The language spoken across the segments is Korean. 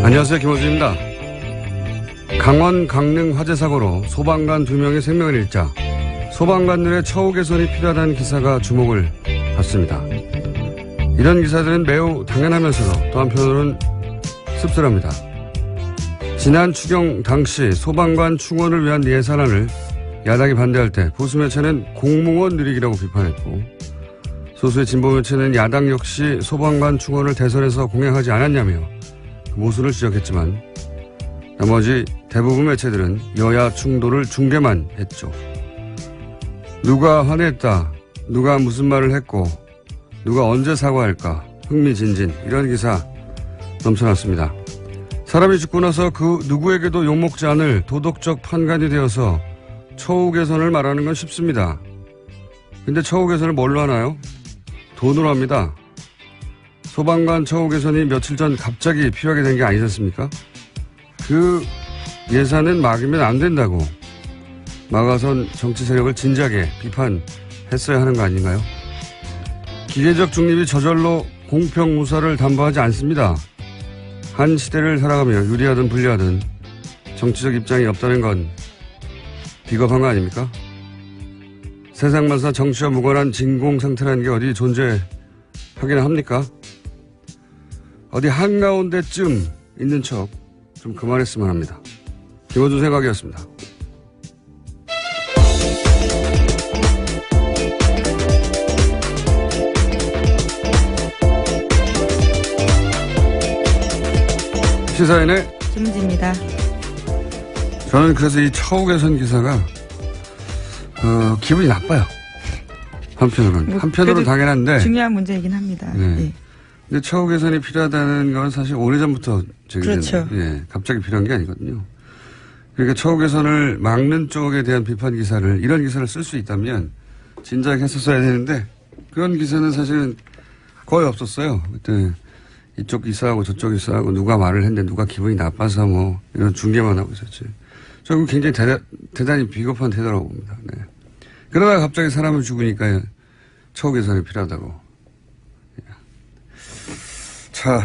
안녕하세요. 김호준입니다. 강원 강릉 화재 사고로 소방관 2명의 생명을 잃자 소방관들의 처우 개선이 필요하다는 기사가 주목을 받습니다. 이런 기사들은 매우 당연하면서도 또 한편으로는 씁쓸합니다. 지난 추경 당시 소방관 충원을 위한 예산안을 야당이 반대할 때 보수 매체는 공무원 누리기라고 비판했고 소수의 진보 매체는 야당 역시 소방관 충원을 대선에서 공약하지 않았냐며 모순을 지적했지만 나머지 대부분 매체들은 여야 충돌을 중계만 했죠. 누가 화냈다, 누가 무슨 말을 했고 누가 언제 사과할까 흥미진진 이런 기사 넘쳐났습니다. 사람이 죽고 나서 그 누구에게도 욕먹지 않을 도덕적 판관이 되어서 처우 개선을 말하는 건 쉽습니다. 근데 처우 개선을 뭘로 하나요? 돈으로 합니다. 소방관 처우 개선이 며칠 전 갑자기 필요하게 된 게 아니지 않습니까? 그 예산은 막으면 안 된다고 막아선 정치 세력을 진작에 비판했어야 하는 거 아닌가요? 기계적 중립이 저절로 공평무사를 담보하지 않습니다. 한 시대를 살아가며 유리하든 불리하든 정치적 입장이 없다는 건 비겁한 거 아닙니까? 세상만사 정치와 무관한 진공 상태라는 게 어디 존재하기나 합니까? 어디 한가운데쯤 있는 척 좀 그만했으면 합니다. 김호준 생각이었습니다. 시사인의 김은지입니다. 저는 그래서 이 처우 개선 기사가 기분이 나빠요. 한편으로는. 한편으로는 당연한데. 중요한 문제이긴 합니다. 네. 예. 근데 처우 개선이 필요하다는 건 사실 오래전부터 그렇죠. 예, 갑자기 필요한 게 아니거든요. 그러니까 처우 개선을 막는 쪽에 대한 비판 기사를 이런 기사를 쓸 수 있다면 진작에 했었어야 되는데 그런 기사는 사실은 거의 없었어요. 그때 이쪽 기사하고 저쪽 기사하고 누가 말을 했는데 누가 기분이 나빠서 뭐 이런 중계만 하고 있었지. 저는 굉장히 대단히 비겁한 태도라고 봅니다. 네. 그러다가 갑자기 사람을 죽으니까 처우 개선이 필요하다고. 자,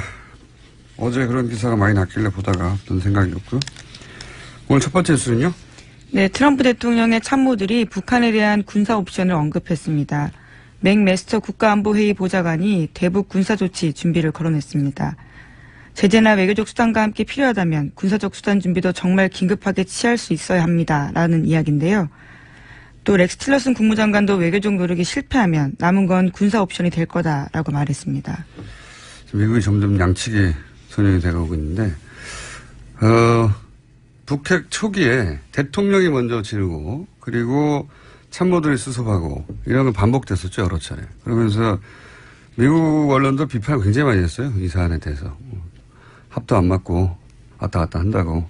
어제 그런 기사가 많이 났길래 보다가 어떤 생각이었고요. 오늘 첫 번째 뉴스는요? 네, 트럼프 대통령의 참모들이 북한에 대한 군사 옵션을 언급했습니다. 맥메스터 국가안보회의 보좌관이 대북 군사조치 준비를 거론했습니다. 제재나 외교적 수단과 함께 필요하다면 군사적 수단 준비도 정말 긴급하게 취할 수 있어야 합니다라는 이야기인데요. 또 렉스 틸러슨 국무장관도 외교적 노력이 실패하면 남은 건 군사 옵션이 될 거다라고 말했습니다. 미국이 점점 양측에 선행이 되어오고 있는데 북핵 초기에 대통령이 먼저 지르고 그리고 참모들이 수습하고 이런 건 반복됐었죠. 여러 차례. 그러면서 미국 언론도 비판을 굉장히 많이 했어요. 이 사안에 대해서. 합도 안 맞고 왔다 갔다 한다고.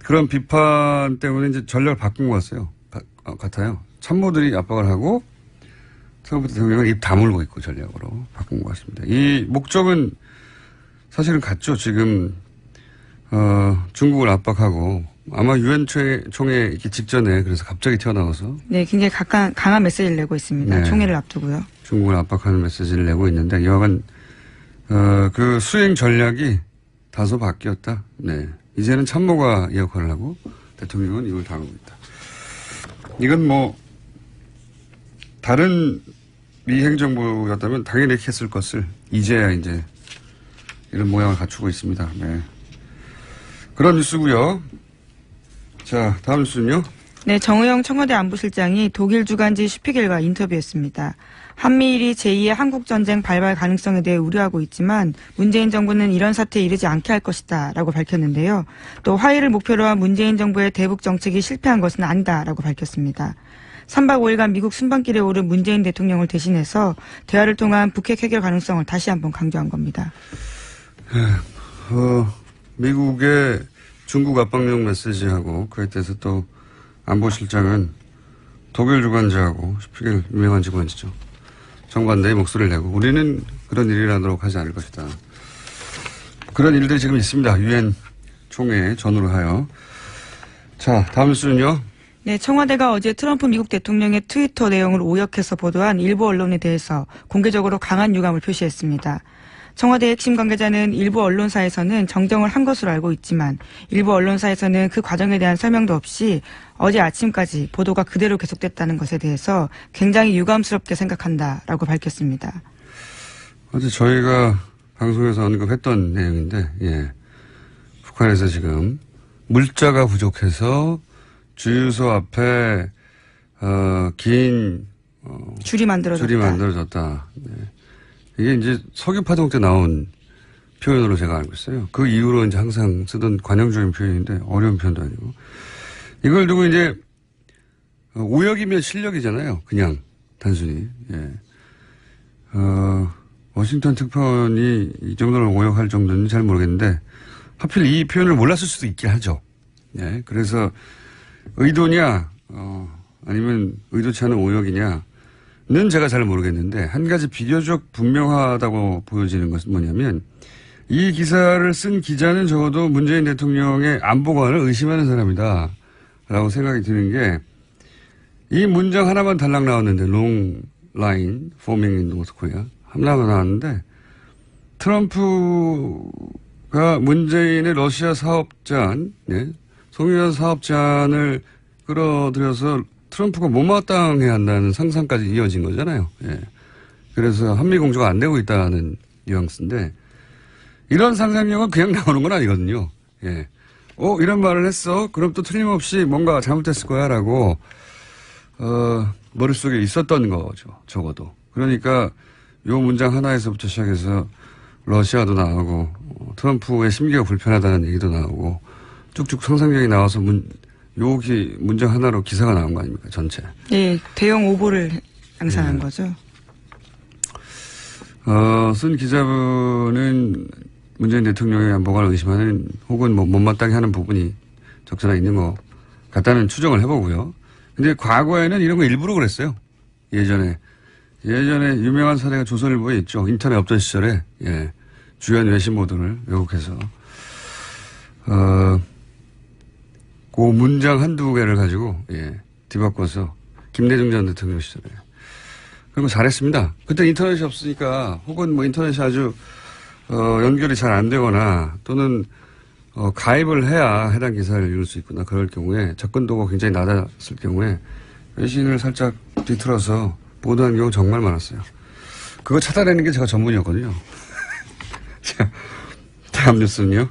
그런 비판 때문에 이제 전략을 바꾼 것 같아요. 참모들이 압박을 하고 트럼프 대통령은 입 다물고 있고 전략으로 바꾼 것 같습니다. 이 목적은 사실은 같죠. 지금 중국을 압박하고 아마 유엔 총회 있기 직전에 그래서 갑자기 튀어나와서 네, 굉장히 강한 메시지를 내고 있습니다. 네. 총회를 앞두고요. 중국을 압박하는 메시지를 내고 있는데 여하간 그 수행 전략이 다소 바뀌었다. 네, 이제는 참모가 이 역할을 하고 대통령은 이걸 당하고 있다. 이건 뭐 다른 미 행정부였다면 당연히 이렇게 했을 것을 이제야 이제 이런 모양을 갖추고 있습니다. 네. 그런 뉴스고요. 자, 다음 뉴스는요. 네, 정의용 청와대 안보실장이 독일 주간지 슈피겔과 인터뷰했습니다. 한미일이 제2의 한국전쟁 발발 가능성에 대해 우려하고 있지만 문재인 정부는 이런 사태에 이르지 않게 할 것이다 라고 밝혔는데요. 또 화해를 목표로 한 문재인 정부의 대북 정책이 실패한 것은 아니다 라고 밝혔습니다. 3박 5일간 미국 순방길에 오른 문재인 대통령을 대신해서 대화를 통한 북핵 해결 가능성을 다시 한번 강조한 겁니다. 미국의 중국 압박용 메시지하고 그에 대해서 또 안보실장은 독일 주간지하고 슈피겔 유명한 직원이죠. 정반대의 목소리를 내고 우리는 그런 일을 하도록 하지 않을 것이다. 그런 일들이 지금 있습니다. 유엔 총회 전후로 하여. 자, 다음 뉴스는요. 네, 청와대가 어제 트럼프 미국 대통령의 트위터 내용을 오역해서 보도한 일부 언론에 대해서 공개적으로 강한 유감을 표시했습니다. 청와대 핵심 관계자는 일부 언론사에서는 정정을 한 것으로 알고 있지만 일부 언론사에서는 그 과정에 대한 설명도 없이 어제 아침까지 보도가 그대로 계속됐다는 것에 대해서 굉장히 유감스럽게 생각한다라고 밝혔습니다. 어제 저희가 방송에서 언급했던 내용인데, 예. 북한에서 지금 물자가 부족해서 주유소 앞에 긴 줄이 만들어졌다. 네. 이게 이제 석유파동 때 나온 표현으로 제가 알고 있어요. 그 이후로 이제 항상 쓰던 관용적인 표현인데 어려운 표현도 아니고 이걸 두고 이제 오역이면 실력이잖아요. 그냥 단순히. 예. 워싱턴 특파원이 이 정도로 오역할 정도는 잘 모르겠는데 하필 이 표현을 몰랐을 수도 있게 하죠. 예. 그래서 의도냐, 아니면 의도치 않은 오역이냐는 제가 잘 모르겠는데 한 가지 비교적 분명하다고 보여지는 것은 뭐냐면 이 기사를 쓴 기자는 적어도 문재인 대통령의 안보관을 의심하는 사람이다 라고 생각이 드는 게 이 문장 하나만 달랑 나왔는데 long line forming in North Korea 하나가 나왔는데 트럼프가 문재인의 러시아 사업잔, 네, 송유한 사업잔을 끌어들여서 트럼프가 못마땅해야 한다는 상상까지 이어진 거잖아요. 예. 그래서 한미공조가 안 되고 있다는 뉘앙스인데 이런 상상력은 그냥 나오는 건 아니거든요. 예. 이런 말을 했어. 그럼 또 틀림없이 뭔가 잘못했을 거야 라고 머릿속에 있었던 거죠. 적어도. 그러니까 요 문장 하나에서부터 시작해서 러시아도 나오고 트럼프의 심기가 불편하다는 얘기도 나오고 쭉쭉 상상력이 나와서 문장 하나로 기사가 나온 거 아닙니까? 전체. 네. 대형 오보를 양산한 거죠. 쓴 기자분은 문재인 대통령의 안보관을 의심하는 혹은 못마땅해 하는 부분이 적절히 있는 것 같다는 추정을 해보고요. 근데 과거에는 이런 거 일부러 그랬어요. 예전에 유명한 사례가 조선일보에 있죠. 인터넷 없던 시절에, 예. 주연 외신 보도를 왜곡해서, 그 문장 한두 개를 가지고, 예. 뒤바꿔서, 김대중 전 대통령 시절에. 그런 거 잘했습니다. 그때 인터넷이 없으니까, 혹은 뭐 인터넷이 아주, 연결이 잘 안 되거나, 또는, 가입을 해야 해당 기사를 읽을 수 있구나. 그럴 경우에, 접근도가 굉장히 낮았을 경우에, 외신을 살짝 뒤틀어서, 보도한 경우 정말 많았어요. 그거 찾아내는 게 제가 전문이었거든요. 자, 다음 뉴스는요.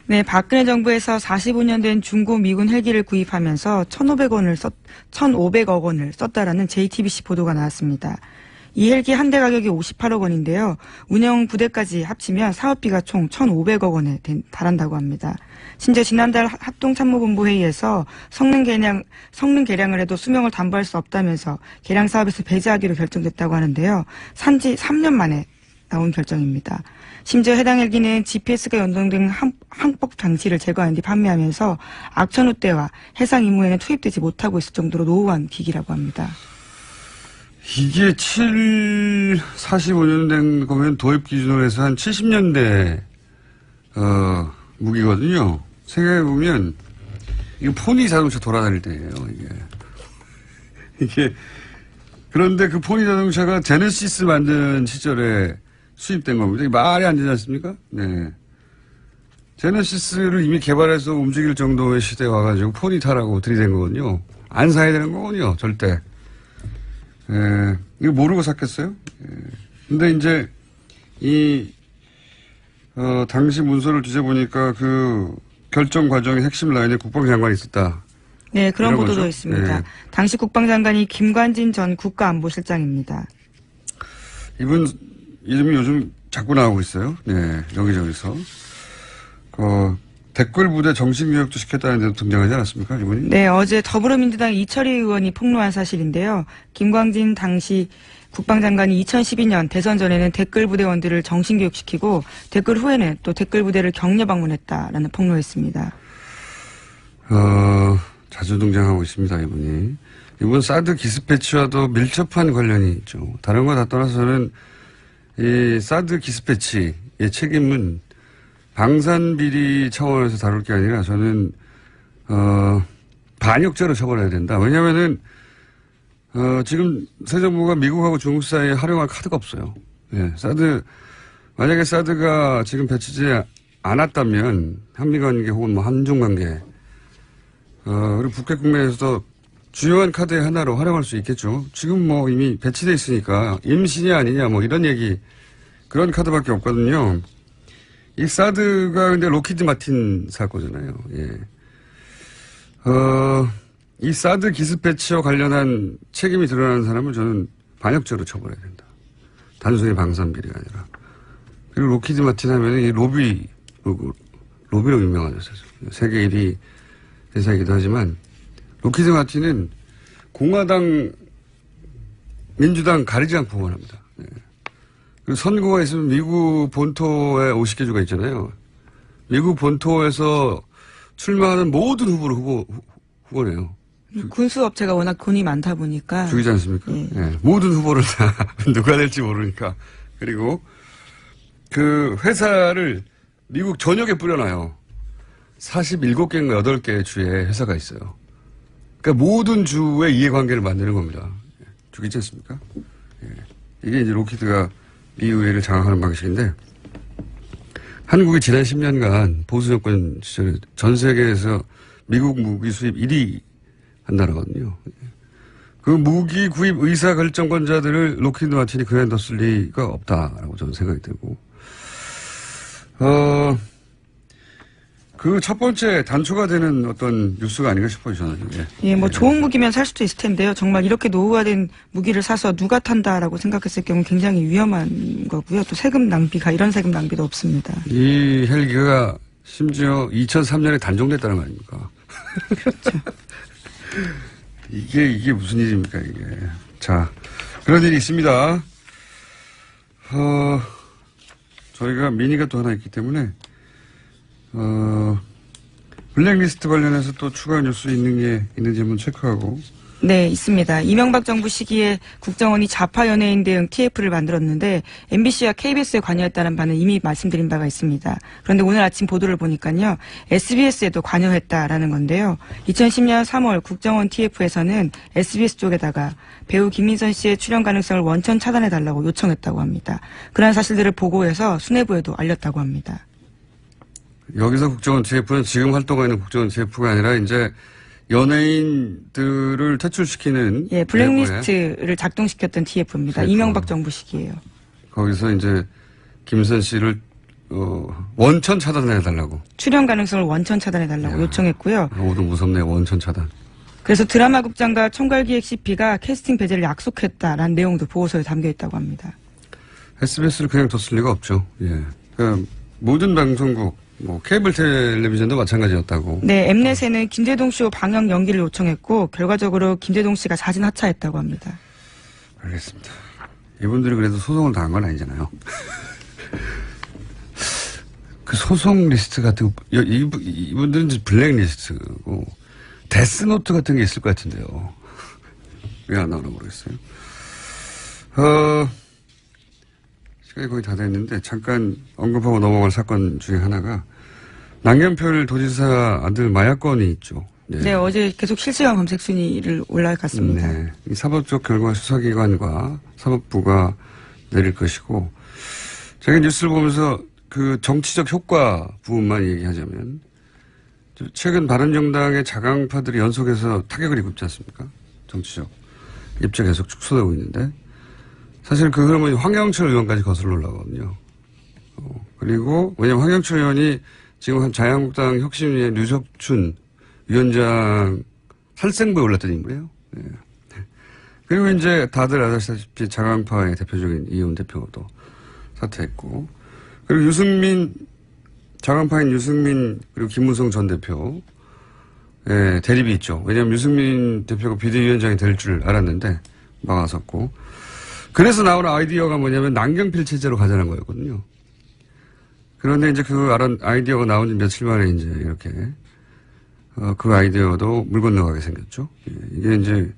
네, 박근혜 정부에서 45년 된 중고 미군 헬기를 구입하면서 1,500억 원을 썼다라는 JTBC 보도가 나왔습니다. 이 헬기 한 대 가격이 58억 원인데요. 운영 부대까지 합치면 사업비가 총 1,500억 원에 달한다고 합니다. 심지어 지난달 합동참모본부 회의에서 성능 개량을 해도 수명을 담보할 수 없다면서 개량 사업에서 배제하기로 결정됐다고 하는데요. 산지 3년 만에 나온 결정입니다. 심지어 해당 헬기는 GPS가 연동된 항법 장치를 제거한 뒤 판매하면서 악천후 때와 해상 임무에는 투입되지 못하고 있을 정도로 노후한 기기라고 합니다. 이게 45년 된 거면 도입 기준으로 해서 한 70년대 무기거든요. 생각해보면 이거 포니 자동차 돌아다닐 때예요. 이게 그런데 그 포니 자동차가 제네시스 만든 시절에 수입된 겁니다. 이게 말이 안 되지 않습니까? 네. 제네시스를 이미 개발해서 움직일 정도의 시대에 와가지고 포니 타라고 들이댄 거거든요. 안 사야 되는 거군요. 절대. 이거 모르고 샀겠어요? 근데 이제 당시 문서를 뒤져보니까 그 결정 과정의 핵심 라인에 국방장관이 있었다. 네, 그런 보도도 거죠? 있습니다. 네. 당시 국방장관이 김관진 전 국가안보실장입니다. 이분 이름이 요즘 자꾸 나오고 있어요. 네, 여기저기서. 댓글 부대 정식 교육도 시켰다는 데도 등장하지 않았습니까, 이분이? 네, 어제 더불어민주당 이철희 의원이 폭로한 사실인데요. 김광진 당시 국방장관이 2012년 대선 전에는 댓글 부대원들을 정신 교육시키고 댓글 후에는 또 댓글 부대를 격려 방문했다라는 폭로했습니다. 자주 등장하고 있습니다, 이분이. 이분 사드 기습배치와도 밀접한 관련이 있죠. 다른 거 다 떠나서는 이 사드 기습배치의 책임은 방산비리 차원에서 다룰 게 아니라 저는 반역죄로 처벌해야 된다. 왜냐하면은 지금 새 정부가 미국하고 중국 사이에 활용할 카드가 없어요. 예, 사드 만약에 사드가 지금 배치지 않았다면 한미관계 혹은 뭐 한중관계 그리고 북핵 국면에서도 주요한 카드의 하나로 활용할 수 있겠죠. 지금 뭐 이미 배치돼 있으니까 임신이 아니냐 뭐 이런 얘기 그런 카드밖에 없거든요. 이 사드가 근데 로키드 마틴 사고잖아요. 예. 이 사드 기습 배치와 관련한 책임이 드러나는 사람은 저는 반역죄로 처벌해야 된다. 단순히 방산 비리가 아니라. 그리고 로키드 마틴 하면 이 로비로 유명하죠. 세계 1위 회사이기도 하지만 로키드 마틴은 공화당, 민주당 가리지 않고 응원합니다. 네. 그리고 선거가 있으면 미국 본토에 50개 주가 있잖아요. 미국 본토에서 출마하는 모든 후보를 후보네요. 군수업체가 워낙 돈이 많다 보니까. 죽이지 않습니까? 예. 네. 모든 후보를 다 누가 될지 모르니까. 그리고 그 회사를 미국 전역에 뿌려놔요. 47개인가 8개의 주에 회사가 있어요. 그러니까 모든 주의 이해관계를 만드는 겁니다. 죽이지 않습니까? 예. 이게 이제 로키드가 미 의회를 장악하는 방식인데 한국이 지난 10년간 보수 정권 시절에 전 세계에서 미국 무기 수입 1위 한 나라거든요. 그 무기 구입 의사 결정권자들을 로키드 마틴이 그만뒀을 리가 없다라고 저는 생각이 들고 그 첫 번째 단초가 되는 어떤 뉴스가 아닌가 싶어요, 저는. 예, 뭐 좋은 무기면 살 수도 있을 텐데요. 정말 이렇게 노후화된 무기를 사서 누가 탄다라고 생각했을 경우 굉장히 위험한 거고요. 또 세금 낭비가 이런 세금 낭비도 없습니다. 이 헬기가 심지어 2003년에 단종됐다는 거 아닙니까? 그렇죠. 이게 무슨 일입니까, 이게. 자, 그런 일이 있습니다. 저희가 미니가 또 하나 있기 때문에 블랙리스트 관련해서 또 추가 뉴스 있는 게 있는지 한번 체크하고. 네, 있습니다. 이명박 정부 시기에 국정원이 좌파 연예인 대응 TF를 만들었는데 MBC와 KBS에 관여했다는 바는 이미 말씀드린 바가 있습니다. 그런데 오늘 아침 보도를 보니까요. SBS에도 관여했다라는 건데요. 2010년 3월 국정원 TF에서는 SBS 쪽에다가 배우 김민선 씨의 출연 가능성을 원천 차단해달라고 요청했다고 합니다. 그러한 사실들을 보고해서 수뇌부에도 알렸다고 합니다. 여기서 국정원 TF는 지금 활동하고 있는 국정원 TF가 아니라 이제 연예인들을 퇴출시키는. 예, 블랙리스트를 작동시켰던 TF입니다. TF. 이명박 정부 시기에요. 거기서 이제 김선 씨를 원천 차단해달라고. 출연 가능성을 원천 차단해달라고 요청했고요. 오도 무섭네요. 원천 차단. 그래서 드라마국장과 총괄기획 CP가 캐스팅 배제를 약속했다라는 내용도 보고서에 담겨있다고 합니다. SBS를 그냥 뒀을 리가 없죠. 예. 그러니까 모든 방송국 뭐 케이블 텔레비전도 마찬가지였다고. 네, 엠넷에는 김대동 쇼 방영 연기를 요청했고 결과적으로 김대동 씨가 자진 하차했다고 합니다. 알겠습니다. 이분들이 그래도 소송을 당한 건 아니잖아요. 그 소송 리스트 같은 거, 이분들은 블랙리스트고 데스노트 같은 게 있을 것 같은데요. 왜 안 나오나 모르겠어요. 시간이 거의 다 됐는데 잠깐 언급하고 넘어갈 사건 중에 하나가 남경필 도지사 아들 마약건이 있죠. 네. 네, 어제 계속 실시간 검색 순위를 올라갔습니다. 네. 이 사법적 결과 수사기관과 사법부가 내릴 것이고 제가 뉴스를 보면서 그 정치적 효과 부분만 얘기하자면 최근 바른정당의 자강파들이 연속해서 타격을 입지 않습니까? 정치적 입장 계속 축소되고 있는데 사실 그 흐름은 황영철 의원까지 거슬러 올라가거든요. 그리고 왜냐하면 황영철 의원이 지금 자유한국당 혁신위의 류석춘 위원장 살생부에 올랐던 인물이에요. 네. 그리고 이제 다들 아시다시피 자강파의 대표적인 이훈 대표도 사퇴했고 그리고 유승민 자강파인 유승민 그리고 김무성 전 대표 대립이 있죠. 왜냐하면 유승민 대표가 비대위원장이 될 줄 알았는데 막아섰고 그래서 나오는 아이디어가 뭐냐면 남경필 체제로 가자는 거였거든요. 그런데 이제 그 아이디어가 나온 지 며칠 만에 이제 이렇게 그 아이디어도 물 건너가게 생겼죠. 이게 이제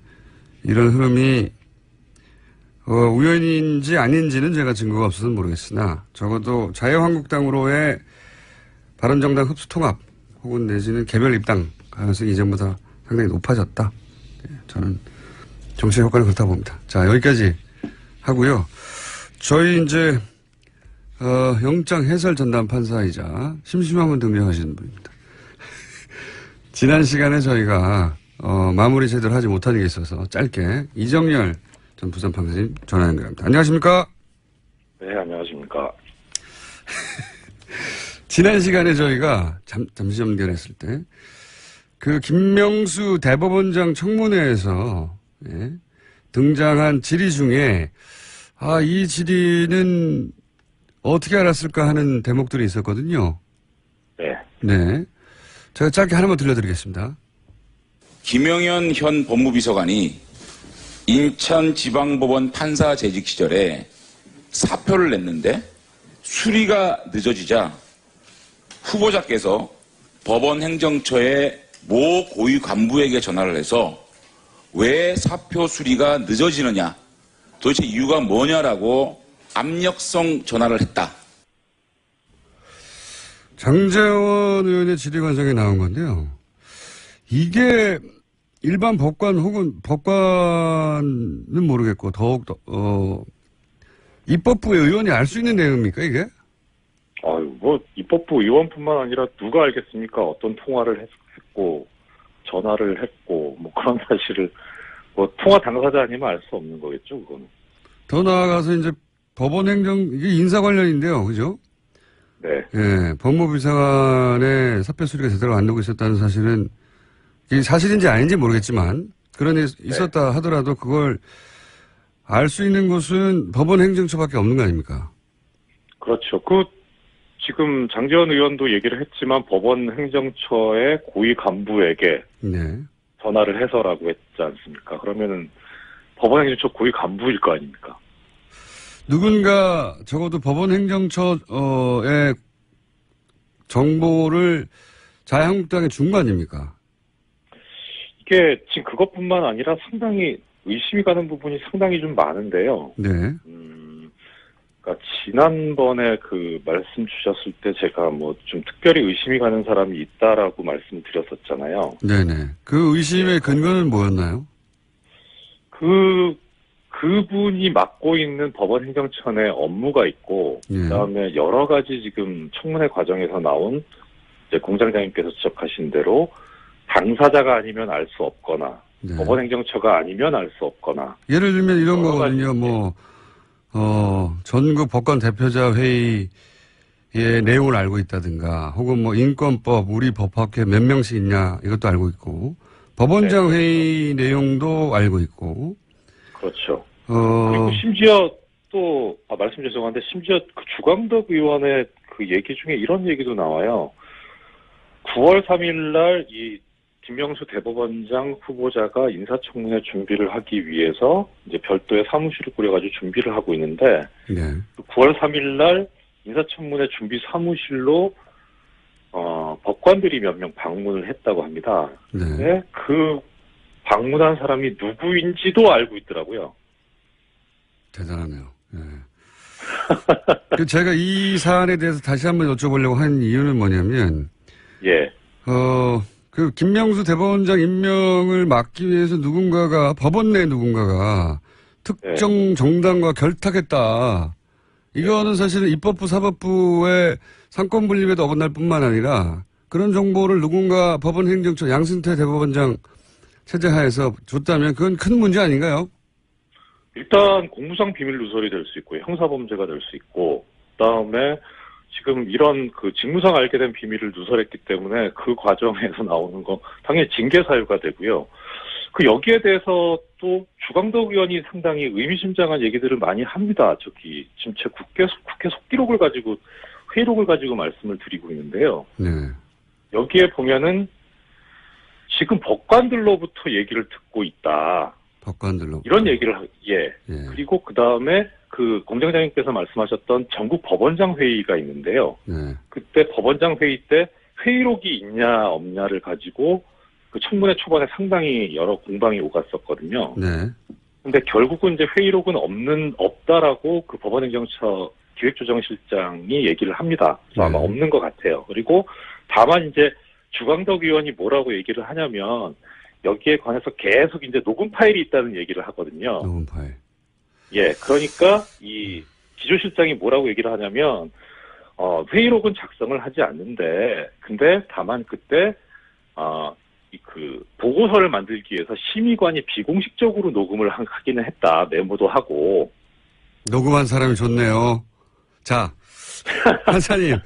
이런 흐름이 우연인지 아닌지는 제가 증거가 없어서 모르겠으나 적어도 자유한국당으로의 바른정당 흡수통합 혹은 내지는 개별 입당 가능성이 이전보다 상당히 높아졌다. 저는 정치의 효과는 그렇다고 봅니다. 자, 여기까지 하고요. 저희 이제 영장 해설 전담 판사이자 심심하면 등장하시는 분입니다. 지난 시간에 저희가 마무리 제대로 하지 못한 게 있어서 짧게 이정열 전 부산판사님 전화 연결합니다. 안녕하십니까? 네, 안녕하십니까? 지난 시간에 저희가 잠시 연결했을 때 그 김명수 대법원장 청문회에서 등장한 질의 중에 이 질의는 어떻게 알았을까 하는 대목들이 있었거든요. 네. 네. 제가 짧게 하나만 들려드리겠습니다. 김영현 현 법무비서관이 인천지방법원 판사 재직 시절에 사표를 냈는데 수리가 늦어지자 후보자께서 법원 행정처의 모 고위 간부에게 전화를 해서 왜 사표 수리가 늦어지느냐, 도대체 이유가 뭐냐라고 압력성 전화를 했다. 장제원 의원의 질의 과정에 나온 건데요. 이게 일반 법관 혹은 법관은 모르겠고 더욱더 입법부의 의원이 알 수 있는 내용입니까 이게? 입법부 의원뿐만 아니라 누가 알겠습니까? 어떤 통화를 했고 전화를 했고 그런 사실을 통화 당사자 아니면 알 수 없는 거겠죠, 그거는. 더 나아가서 이제 법원 행정 이게 인사 관련인데요, 그죠? 네. 예, 법무비서관의 사표 수리가 제대로 안 되고 있었다는 사실은 이게 사실인지 아닌지 모르겠지만 그런 일이 있었다 하더라도 그걸 알 수 있는 곳은 법원 행정처밖에 없는 거 아닙니까? 그렇죠. 지금 장제원 의원도 얘기를 했지만 법원 행정처의 고위 간부에게 전화를 해서라고 했지 않습니까? 그러면은 법원 행정처 고위 간부일 거 아닙니까? 누군가 적어도 법원 행정처의 정보를 자유한국당에 준 거 아닙니까? 이게 지금 그것뿐만 아니라 상당히 의심이 가는 부분이 상당히 좀 많은데요. 네. 그러니까 지난번에 말씀 주셨을 때 제가 좀 특별히 의심이 가는 사람이 있다라고 말씀드렸었잖아요. 네네. 그 의심의 근거는 뭐였나요? 그분이 맡고 있는 법원 행정처 내 업무가 있고, 그다음에 여러 가지 지금 청문회 과정에서 나온 이제 공장장님께서 지적하신 대로 당사자가 아니면 알 수 없거나, 법원 행정처가 아니면 알 수 없거나. 예를 들면 이런 거거든요. 전국 법관 대표자 회의의 내용을 알고 있다든가, 혹은 인권법, 우리 법학회 몇 명씩 있냐, 이것도 알고 있고, 법원장 회의 내용도 알고 있고. 그렇죠. 그리고 심지어 또, 말씀 죄송한데, 심지어 주광덕 의원의 얘기 중에 이런 얘기도 나와요. 9월 3일 날 김명수 대법원장 후보자가 인사청문회 준비를 하기 위해서 이제 별도의 사무실을 꾸려가지고 준비를 하고 있는데, 9월 3일 날 인사청문회 준비 사무실로 법관들이 몇 명 방문을 했다고 합니다. 근데 그 방문한 사람이 누구인지도 알고 있더라고요. 대단하네요. 예. 제가 이 사안에 대해서 다시 한번 여쭤보려고 한 이유는 뭐냐면, 김명수 대법원장 임명을 막기 위해서 법원 내 누군가가 특정 정당과 결탁했다. 이거는 사실은 입법부, 사법부의 상권 분립에도 어긋날 뿐만 아니라 그런 정보를 누군가 법원 행정처 양승태 대법원장 체제하에서 줬다면 그건 큰 문제 아닌가요? 일단 공무상 비밀 누설이 될 수 있고 형사범죄가 될 수 있고, 그다음에 지금 이런 직무상 알게 된 비밀을 누설했기 때문에 그 과정에서 나오는 거 당연히 징계 사유가 되고요. 여기에 대해서 또 주광덕 의원이 상당히 의미심장한 얘기들을 많이 합니다. 지금 제 국회 속기록을 가지고 회의록을 가지고 말씀을 드리고 있는데요. 여기에 보면은 지금 법관들로부터 얘기를 듣고 있다. 법관들로 이런 얘기를 그리고 그 다음에 공장장님께서 말씀하셨던 전국 법원장 회의가 있는데요. 그때 법원장 회의 때 회의록이 있냐 없냐를 가지고 청문회 초반에 상당히 여러 공방이 오갔었거든요. 근데 결국은 이제 회의록은 없다라고 법원행정처 기획조정실장이 얘기를 합니다. 그래서 아마 없는 것 같아요. 그리고 다만 이제 주광덕 의원이 뭐라고 얘기를 하냐면 여기에 관해서 계속 이제 녹음 파일이 있다는 얘기를 하거든요. 녹음 파일. 그러니까 이 기조실장이 뭐라고 얘기를 하냐면 회의록은 작성을 하지 않는데 근데 다만 그때 그 보고서를 만들기 위해서 심의관이 비공식적으로 녹음을 하기는 했다. 메모도 하고. 녹음한 사람이 좋네요. 자, 판사님,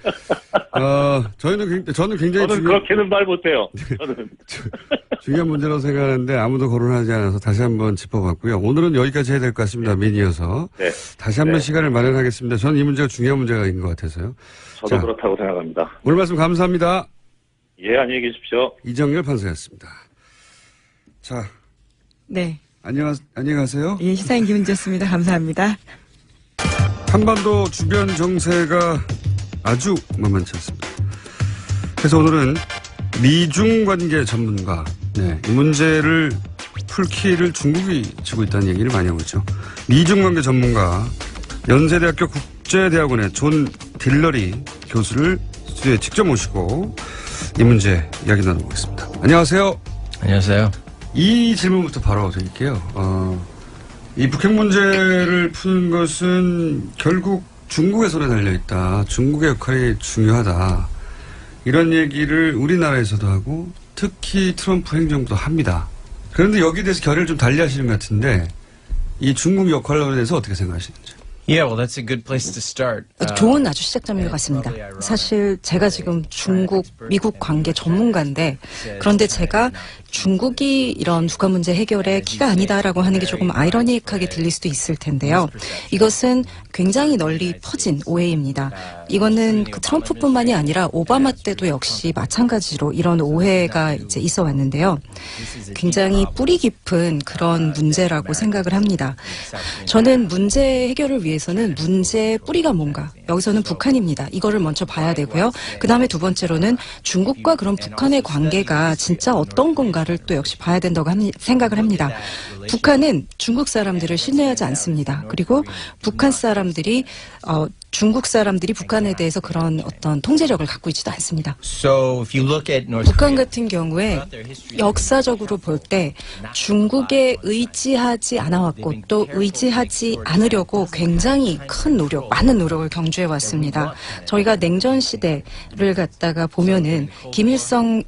저는 굉장히 그렇게는 말 못해요. 저는 중요한 문제라고 생각하는데 아무도 거론하지 않아서 다시 한번 짚어봤고요. 오늘은 여기까지 해야 될 것 같습니다. 민이어서. 네. 다시 한번 네. 시간을 마련하겠습니다. 저는 이 문제가 중요한 문제인 것 같아서요. 저도 자, 그렇다고 생각합니다. 오늘 말씀 감사합니다. 예, 안녕히 계십시오. 이정열 판사였습니다. 자, 네. 안녕히 가세요. 예, 시사인 김은지였습니다. 감사합니다. 한반도 주변 정세가 아주 만만치 않습니다. 그래서 오늘은 미중 관계 전문가, 이 문제를 풀 키를 중국이 쥐고 있다는 얘기를 많이 하고 있죠. 미중 관계 전문가, 연세대학교 국제대학원의 존 딜러리 교수를 스튜디오에 직접 모시고 이 문제 이야기 나눠보겠습니다. 안녕하세요. 안녕하세요. 이 질문부터 바로 드릴게요. 이 북핵 문제를 푸는 것은 결국 중국의 손에 달려있다. 중국의 역할이 중요하다. 이런 얘기를 우리나라에서도 하고 특히 트럼프 행정부도 합니다. 그런데 여기에 대해서 결의를 좀 달리 하시는 것 같은데 이 중국 역할에 대해서 어떻게 생각하시는지. Yeah, well, that's a good place to start. 좋은 아주 시작점인 것 같습니다. 사실 제가 지금 중국, 미국 관계 전문가인데 그런데 제가 중국이 이런 북한 문제 해결의 키가 아니다라고 하는 게 조금 아이러니하게 들릴 수도 있을 텐데요. 이것은 굉장히 널리 퍼진 오해입니다. 이거는 그 트럼프뿐만이 아니라 오바마 때도 역시 마찬가지로 이런 오해가 이제 있어 왔는데요. 굉장히 뿌리 깊은 그런 문제라고 생각을 합니다. 저는 문제 해결을 위해서는 문제의 뿌리가 뭔가, 여기서는 북한입니다. 이거를 먼저 봐야 되고요. 그 다음에 두 번째로는 중국과 그런 북한의 관계가 진짜 어떤 건가를 또 역시 봐야 된다고 생각을 합니다. 북한은 중국 사람들을 신뢰하지 않습니다. 그리고 북한 사람들이 중국 사람들이 북한에 대해서 그런 어떤 통제력을 갖고 있지도 않습니다. So if you look at North 북한 Korea, 같은 경우에 역사적으로 볼 때 중국에 의지하지 않아왔고 또 의지하지 않으려고 굉장히 큰 노력, 많은 노력을 경주해 왔습니다. 저희가 냉전 시대를 갖다가 보면은 김일성이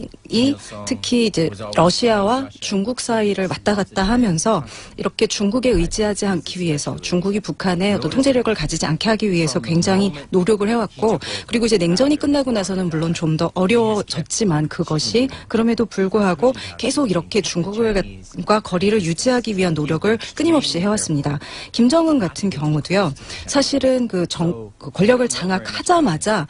특히 이제 러시아와 중국 사이를 왔다 갔다 하면서 이렇게 중국에 의지하지 않기 위해서 중국이 북한에 어떤 통제력을 가지지 않게 하기 위해서 굉장히 노력을 해왔고 그리고 이제 냉전이 끝나고 나서는 물론 좀 더 어려워졌지만 그것이 그럼에도 불구하고 계속 이렇게 중국과 거리를 유지하기 위한 노력을 끊임없이 해왔습니다. 김정은 같은 경우도요. 사실은 그 권력을 장악하자마자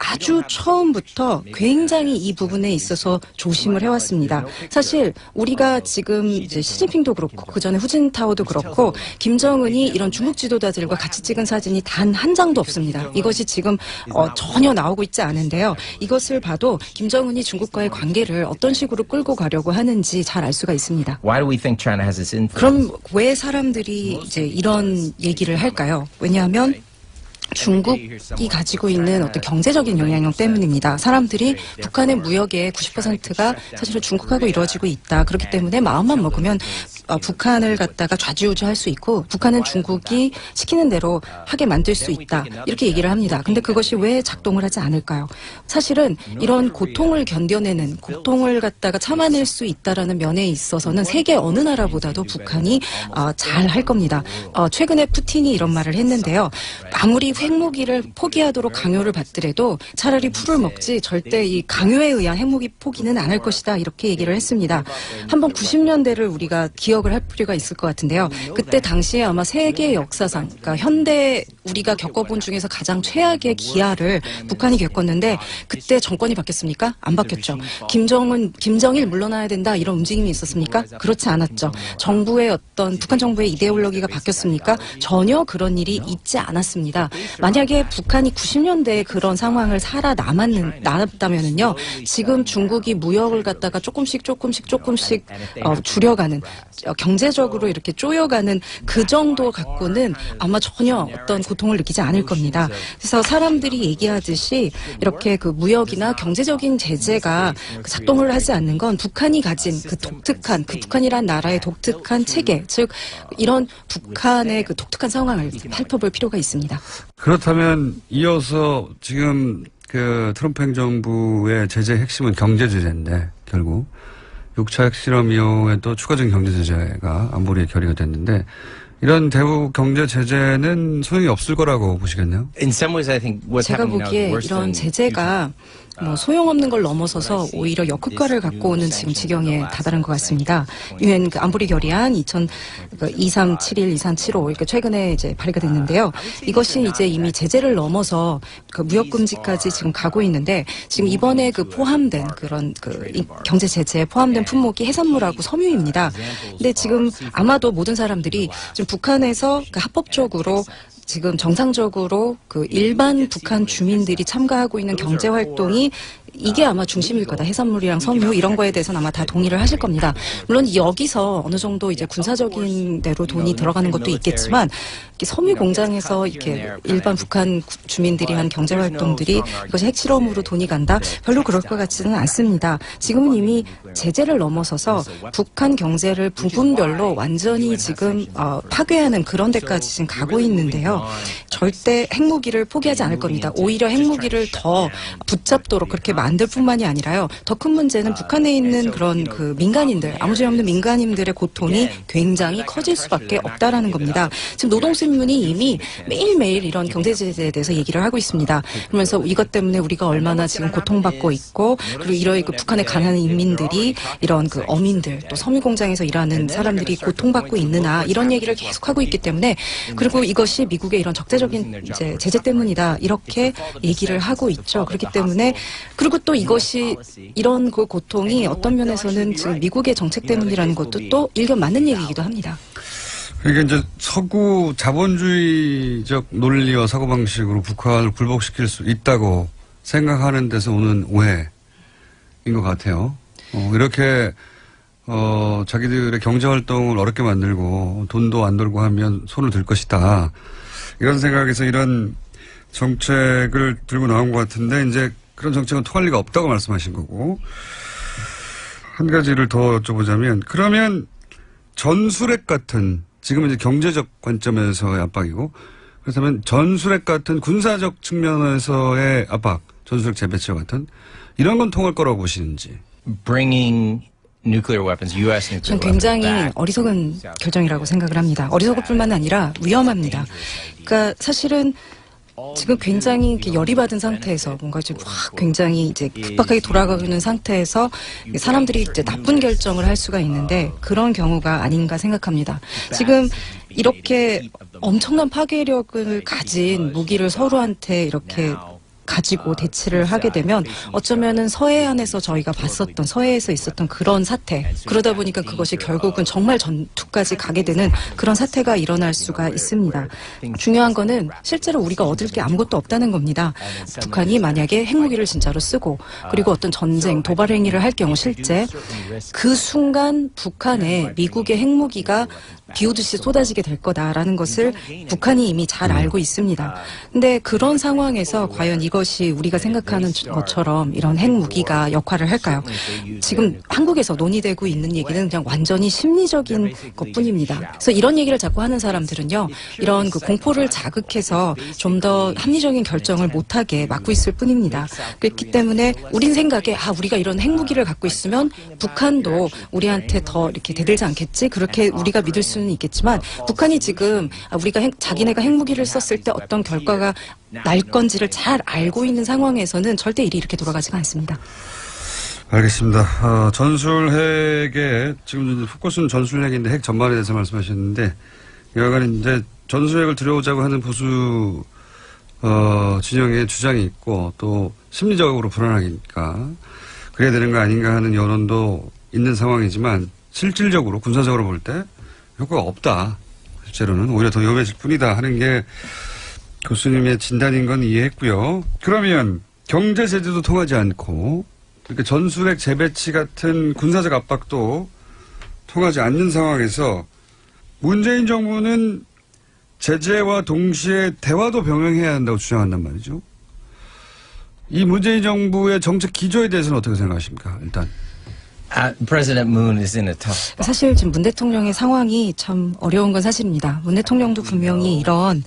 아주 처음부터 굉장히 이 부분에 있어서 조심을 해왔습니다. 사실 우리가 지금 이제 시진핑도 그렇고 그 전에 후진타오도 그렇고 김정은이 이런 중국 지도자들과 같이 찍은 사진이 단 한 장도 없습니다. 이것이 지금 전혀 나오고 있지 않은데요. 이것을 봐도 김정은이 중국과의 관계를 어떤 식으로 끌고 가려고 하는지 잘 알 수가 있습니다. why do we think China has this influence? 그럼 왜 사람들이 이제 이런 얘기를 할까요? 왜냐하면 중국이 가지고 있는 어떤 경제적인 영향력 때문입니다. 사람들이 북한의 무역의 90%가 사실은 중국하고 이루어지고 있다. 그렇기 때문에 마음만 먹으면 북한을 갖다가 좌지우지할 수 있고 북한은 중국이 시키는 대로 하게 만들 수 있다. 이렇게 얘기를 합니다. 근데 그것이 왜 작동을 하지 않을까요? 사실은 이런 고통을 견뎌내는 고통을 갖다가 참아낼 수 있다라는 면에 있어서는 세계 어느 나라보다도 북한이 잘 할 겁니다. 최근에 푸틴이 이런 말을 했는데요. 아무리 핵무기를 포기하도록 강요를 받더라도 차라리 풀을 먹지 절대 이 강요에 의한 핵무기 포기는 안 할 것이다. 이렇게 얘기를 했습니다. 한번 90년대를 우리가 기억을 할 필요가 있을 것 같은데요. 그때 당시에 아마 세계 역사상, 그러니까 현대 우리가 겪어본 중에서 가장 최악의 기아를 북한이 겪었는데 그때 정권이 바뀌었습니까? 안 바뀌었죠. 김정일 물러나야 된다 이런 움직임이 있었습니까? 그렇지 않았죠. 정부의 북한 정부의 이데올로기가 바뀌었습니까? 전혀 그런 일이 있지 않았습니다. 만약에 북한이 90년대에 그런 상황을 살아남았다면은요, 지금 중국이 무역을 갖다가 조금씩 줄여가는, 경제적으로 이렇게 쪼여가는 그 정도 갖고는 아마 전혀 어떤 고통을 느끼지 않을 겁니다. 그래서 사람들이 얘기하듯이 이렇게 그 무역이나 경제적인 제재가 작동을 하지 않는 건 북한이 가진 그 독특한, 그 북한이란 나라의 독특한 체계, 즉 이런 북한의 그 독특한 상황을 살펴볼 필요가 있습니다. 그렇다면 이어서 지금 그 트럼프 행정부의 제재 핵심은 경제 제재인데 결국 6차 핵실험 이후에 또 추가적인 경제 제재가 안보리에 결의가 됐는데 이런 대북 경제 제재는 소용이 없을 거라고 보시겠네요? In some ways, I think what's 제가 happening now is 보기에 worse 이런 than 제재가 뭐 소용없는 걸 넘어서서 오히려 역효과를 갖고 오는 지금 지경에 다다른 것 같습니다. 유엔 그 안보리 결의안 2371, 2375 이렇게 최근에 이제 발의가 됐는데요. 이것이 이제 이미 제재를 넘어서 그 무역 금지까지 지금 가고 있는데 지금 이번에 그 포함된 그런 그 경제 제재에 포함된 품목이 해산물하고 섬유입니다. 근데 지금 아마도 모든 사람들이 지금 북한에서 그 합법적으로 지금 정상적으로 그 일반 북한 주민들이 참가하고 있는 경제 활동이 이게 아마 중심일 거다. 해산물이랑 섬유 이런 거에 대해서는 아마 다 동의를 하실 겁니다. 물론 여기서 어느 정도 이제 군사적인 데로 돈이 들어가는 것도 있겠지만 섬유 공장에서 이렇게 일반 북한 주민들이 한 경제 활동들이 이것이 핵실험으로 돈이 간다? 별로 그럴 것 같지는 않습니다. 지금은 이미 제재를 넘어서서 북한 경제를 부분별로 완전히 지금 파괴하는 그런 데까지 지금 가고 있는데요. 절대 핵무기를 포기하지 않을 겁니다. 오히려 핵무기를 더 붙잡도록 그렇게 만들 뿐만이 아니라요. 더 큰 문제는 북한에 있는 그런 그 민간인들, 아무 죄 없는 민간인들의 고통이 굉장히 커질 수밖에 없다라는 겁니다. 지금 노동신문이 이미 매일매일 이런 경제제재에 대해서 얘기를 하고 있습니다. 그러면서 이것 때문에 우리가 얼마나 지금 고통받고 있고 그리고 이러한 그 북한에 가난한 인민들이 이런 그 어민들 또 섬유공장에서 일하는 사람들이 고통받고 있느냐 이런 얘기를 계속하고 있기 때문에 그리고 이것이 미국의 이런 적대적인 이제 제재 때문이다 이렇게 얘기를 하고 있죠. 그렇기 때문에 그리고 또 이것이 이런 그 고통이 어떤 면에서는 지금 미국의 정책 때문이라는 것도 또 일견 맞는 얘기이기도 합니다. 그러니까 이제 서구 자본주의적 논리와 사고방식으로 북한을 굴복시킬 수 있다고 생각하는 데서 오는 오해인 것 같아요. 이렇게 자기들의 경제활동을 어렵게 만들고 돈도 안 돌고 하면 손을 들 것이다. 이런 생각에서 이런 정책을 들고 나온 것 같은데 이제 그런 정책은 통할 리가 없다고 말씀하신 거고 한 가지를 더 여쭤보자면 그러면 전술핵 같은 지금은 이제 경제적 관점에서의 압박이고 그렇다면 전술핵 같은 군사적 측면에서의 압박, 전술핵 재배치 같은 이런 건 통할 거라고 보시는지. bringing nuclear weapons, U.S. nuclear 전 weapons 굉장히 back. 어리석은 결정이라고 생각을 합니다. 어리석을 뿐만 아니라 위험합니다. 그러니까 사실은 지금 굉장히 이렇게 열이 받은 상태에서 뭔가 좀 확 굉장히 이제 급박하게 돌아가는 상태에서 사람들이 이제 나쁜 결정을 할 수가 있는데 그런 경우가 아닌가 생각합니다. 지금 이렇게 엄청난 파괴력을 가진 무기를 서로한테 이렇게 가지고 대치를 하게 되면 어쩌면은 서해안에서 저희가 봤었던 서해에서 있었던 그런 사태 그러다 보니까 그것이 결국은 정말 전투까지 가게 되는 그런 사태가 일어날 수가 있습니다. 중요한 거는 실제로 우리가 얻을 게 아무것도 없다는 겁니다. 북한이 만약에 핵무기를 진짜로 쓰고 그리고 어떤 전쟁 도발 행위를 할 경우 실제 그 순간 북한에 미국의 핵무기가 비오듯이 쏟아지게 될 거다라는 것을 북한이 이미 잘 알고 있습니다. 근데 그런 상황에서 과연 이것이 우리가 생각하는 것처럼 이런 핵무기가 역할을 할까요? 지금 한국에서 논의되고 있는 얘기는 그냥 완전히 심리적인 것뿐입니다. 그래서 이런 얘기를 자꾸 하는 사람들은요. 이런 그 공포를 자극해서 좀 더 합리적인 결정을 못하게 막고 있을 뿐입니다. 그렇기 때문에 우린 생각에 우리가 이런 핵무기를 갖고 있으면 북한도 우리한테 더 이렇게 대들지 않겠지? 그렇게 우리가 믿을 수는 있겠지만 북한이 지금 우리가 자기네가 핵무기를 썼을 때 어떤 결과가 날 건지를 잘 알고 있는 상황에서는 절대 일이 이렇게 돌아가지가 않습니다. 알겠습니다. 전술핵에 지금 포커스는 전술핵인데 핵 전반에 대해서 말씀하셨는데 여하간 이제 전술핵을 들여오자고 하는 보수 진영의 주장이 있고 또 심리적으로 불안하니까 그래야 되는 거 아닌가 하는 여론도 있는 상황이지만 실질적으로 군사적으로 볼 때 효과가 없다. 실제로는 오히려 더 위험해질 뿐이다 하는 게 교수님의 진단인 건 이해했고요. 그러면 경제 제재도 통하지 않고 그러니까 전술핵 재배치 같은 군사적 압박도 통하지 않는 상황에서 문재인 정부는 제재와 동시에 대화도 병행해야 한다고 주장한단 말이죠. 이 문재인 정부의 정책 기조에 대해서는 어떻게 생각하십니까? 일단. President Moon is in a tough spot. 사실 지금 문 대통령의 상황이 참 어려운 건 사실입니다. 문 대통령도 분명히 이런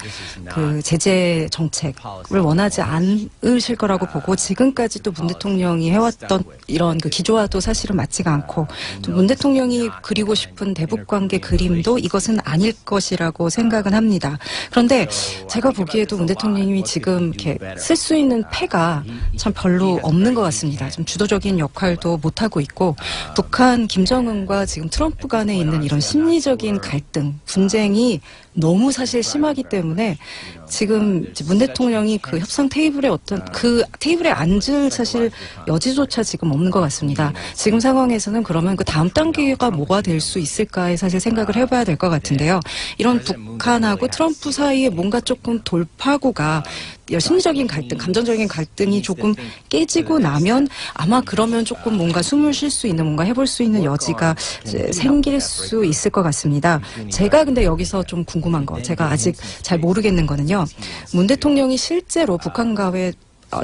그 제재 정책을 원하지 않으실 거라고 보고 지금까지 또 문 대통령이 해왔던 이런 그 기조와도 사실은 맞지가 않고 또 문 대통령이 그리고 싶은 대북 관계 그림도 이것은 아닐 것이라고 생각은 합니다. 그런데 제가 보기에도 문 대통령이 지금 이렇게 쓸 수 있는 패가 참 별로 없는 것 같습니다. 좀 주도적인 역할도 못하고 있고 북한 김정은과 지금 트럼프 간에 있는 이런 심리적인 갈등, 분쟁이 너무 사실 심하기 때문에 지금 문 대통령이 그 협상 테이블에 어떤 그 테이블에 앉을 사실 여지조차 지금 없는 것 같습니다. 지금 상황에서는 그러면 그 다음 단계가 뭐가 될 수 있을까에 사실 생각을 해봐야 될 것 같은데요. 이런 북한하고 트럼프 사이에 뭔가 조금 돌파구가 심리적인 갈등, 감정적인 갈등이 조금 깨지고 나면 아마 그러면 조금 뭔가 숨을 쉴 수 있는 뭔가 해볼 수 있는 여지가 생길 수 있을 것 같습니다. 제가 근데 여기서 좀 궁금한 거, 제가 아직 잘 모르겠는 거는요. 문 대통령이 실제로 북한과의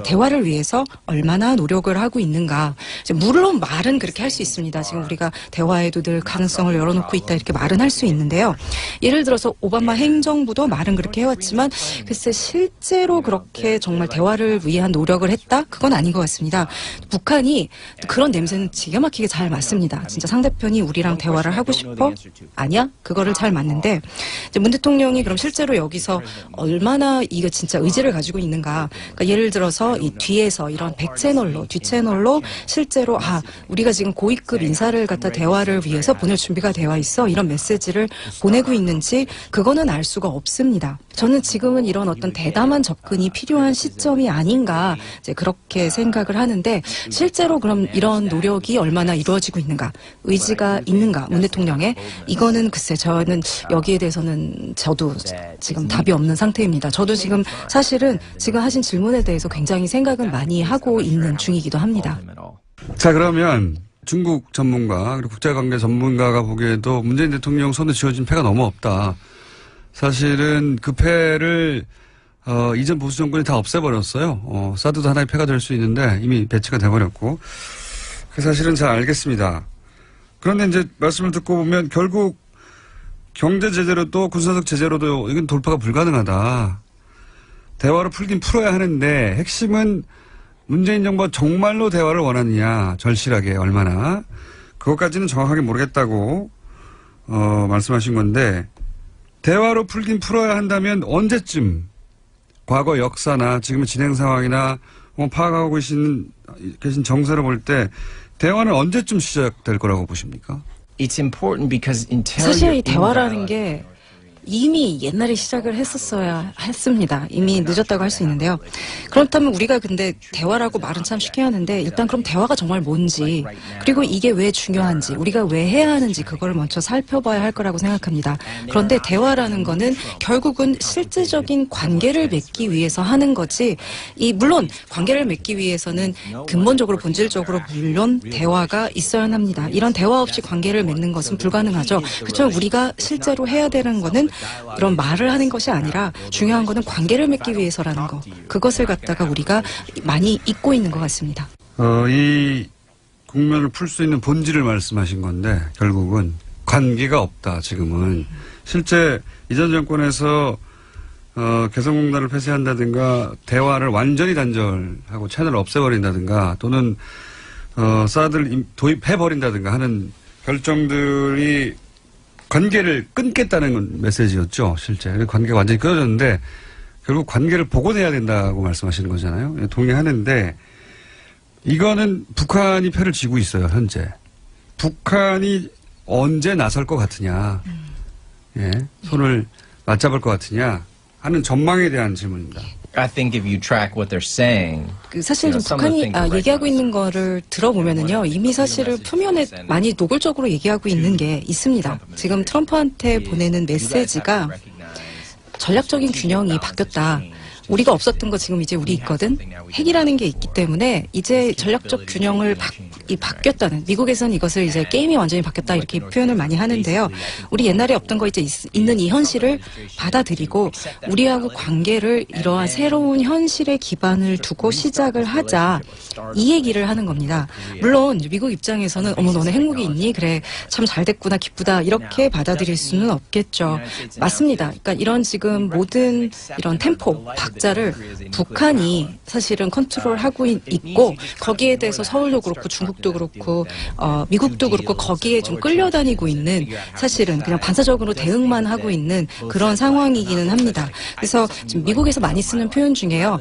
대화를 위해서 얼마나 노력을 하고 있는가. 물론 말은 그렇게 할 수 있습니다. 지금 우리가 대화에도 늘 가능성을 열어놓고 있다 이렇게 말은 할 수 있는데요. 예를 들어서 오바마 행정부도 말은 그렇게 해왔지만 글쎄 실제로 그렇게 정말 대화를 위한 노력을 했다? 그건 아닌 것 같습니다. 북한이 그런 냄새는 기가 막히게 잘 맡습니다. 진짜 상대편이 우리랑 대화를 하고 싶어? 아니야? 그거를 잘 맡는데 이제 문 대통령이 그럼 실제로 여기서 얼마나 이거 진짜 의지를 가지고 있는가. 그러니까 예를 들어서 이 뒤에서 이런 백채널로 뒷채널로 실제로 우리가 지금 고위급 인사를 갖다 대화를 위해서 보낼 준비가 되어 있어 이런 메시지를 보내고 있는지 그거는 알 수가 없습니다. 저는 지금은 이런 어떤 대담한 접근이 필요한 시점이 아닌가 이제 그렇게 생각을 하는데 실제로 그럼 이런 노력이 얼마나 이루어지고 있는가 의지가 있는가 문 대통령의 이거는 글쎄 저는 여기에 대해서는 저도 지금 답이 없는 상태입니다. 저도 지금 사실은 지금 하신 질문에 대해서 굉장히 생각은 많이 하고 있는 중이기도 합니다. 자, 그러면 중국 전문가 그리고 국제관계 전문가가 보기에도 문재인 대통령 손에 쥐어진 패가 너무 없다. 사실은 그 패를 이전 보수 정권이 다 없애버렸어요. 사드도 하나의 패가 될 수 있는데 이미 배치가 돼버렸고 그 사실은 잘 알겠습니다. 그런데 이제 말씀을 듣고 보면 결국 경제 제재로도 군사적 제재로도 이건 돌파가 불가능하다. 대화로 풀긴 풀어야 하는데 핵심은 문재인 정부가 정말로 대화를 원하느냐 절실하게 얼마나 그것까지는 정확하게 모르겠다고 말씀하신 건데 대화로 풀긴 풀어야 한다면 언제쯤 과거 역사나 지금의 진행 상황이나 파악하고 계신 정세를 볼 때 대화는 언제쯤 시작될 거라고 보십니까? It's important because until 사실 이 you're in 대화라는 dialogue, 게 이미 옛날에 시작을 했었어야 했습니다. 이미 늦었다고 할 수 있는데요. 그렇다면 우리가 근데 대화라고 말은 참 쉽게 하는데 일단 그럼 대화가 정말 뭔지 그리고 이게 왜 중요한지 우리가 왜 해야 하는지 그걸 먼저 살펴봐야 할 거라고 생각합니다. 그런데 대화라는 거는 결국은 실질적인 관계를 맺기 위해서 하는 거지 물론 관계를 맺기 위해서는 근본적으로 본질적으로 물론 대화가 있어야 합니다. 이런 대화 없이 관계를 맺는 것은 불가능하죠. 그렇죠. 우리가 실제로 해야 되는 거는 이런 말을 하는 것이 아니라 중요한 거는 관계를 맺기 위해서라는 거. 그것을 갖다가 우리가 많이 잊고 있는 것 같습니다. 이 국면을 풀 수 있는 본질을 말씀하신 건데 결국은 관계가 없다 지금은. 실제 이전 정권에서 개성공단을 폐쇄한다든가 대화를 완전히 단절하고 채널을 없애버린다든가 또는 사드를 도입해버린다든가 하는 결정들이 관계를 끊겠다는 메시지였죠, 실제. 관계가 완전히 끊어졌는데, 결국 관계를 복원해야 된다고 말씀하시는 거잖아요. 동의하는데, 이거는 북한이 패를 쥐고 있어요, 현재. 북한이 언제 나설 것 같으냐, 손을 맞잡을 것 같으냐 하는 전망에 대한 질문입니다. I think if you track what they're saying, 사실 좀 북한이 얘기하고 있는 거를 들어보면은요, 이미 사실을 표면에 많이 노골적으로 얘기하고 있는 게 있습니다. 지금 트럼프한테 보내는 메시지가 전략적인 균형이 바뀌었다. 우리가 없었던 거 지금 이제 우리 있거든. 핵이라는 게 있기 때문에 이제 전략적 균형을 바뀌었다는, 미국에서는 이것을 이제 게임이 완전히 바뀌었다 이렇게 표현을 많이 하는데요. 우리 옛날에 없던 거 이제 있는 이 현실을 받아들이고 우리하고 관계를 이러한 새로운 현실에 기반을 두고 시작을 하자, 이 얘기를 하는 겁니다. 물론 미국 입장에서는 어머 너네 핵무기 있니? 그래 참 잘 됐구나 기쁘다 이렇게 받아들일 수는 없겠죠. 맞습니다. 그러니까 이런 지금 모든 이런 템포 박자를 북한이 사실은 컨트롤하고 있고, 거기에 대해서 서울도 그렇고 중국도 그렇고 미국도 그렇고 거기에 좀 끌려다니고 있는, 사실은 그냥 반사적으로 대응만 하고 있는 그런 상황이기는 합니다. 그래서 지금 미국에서 많이 쓰는 표현 중에요.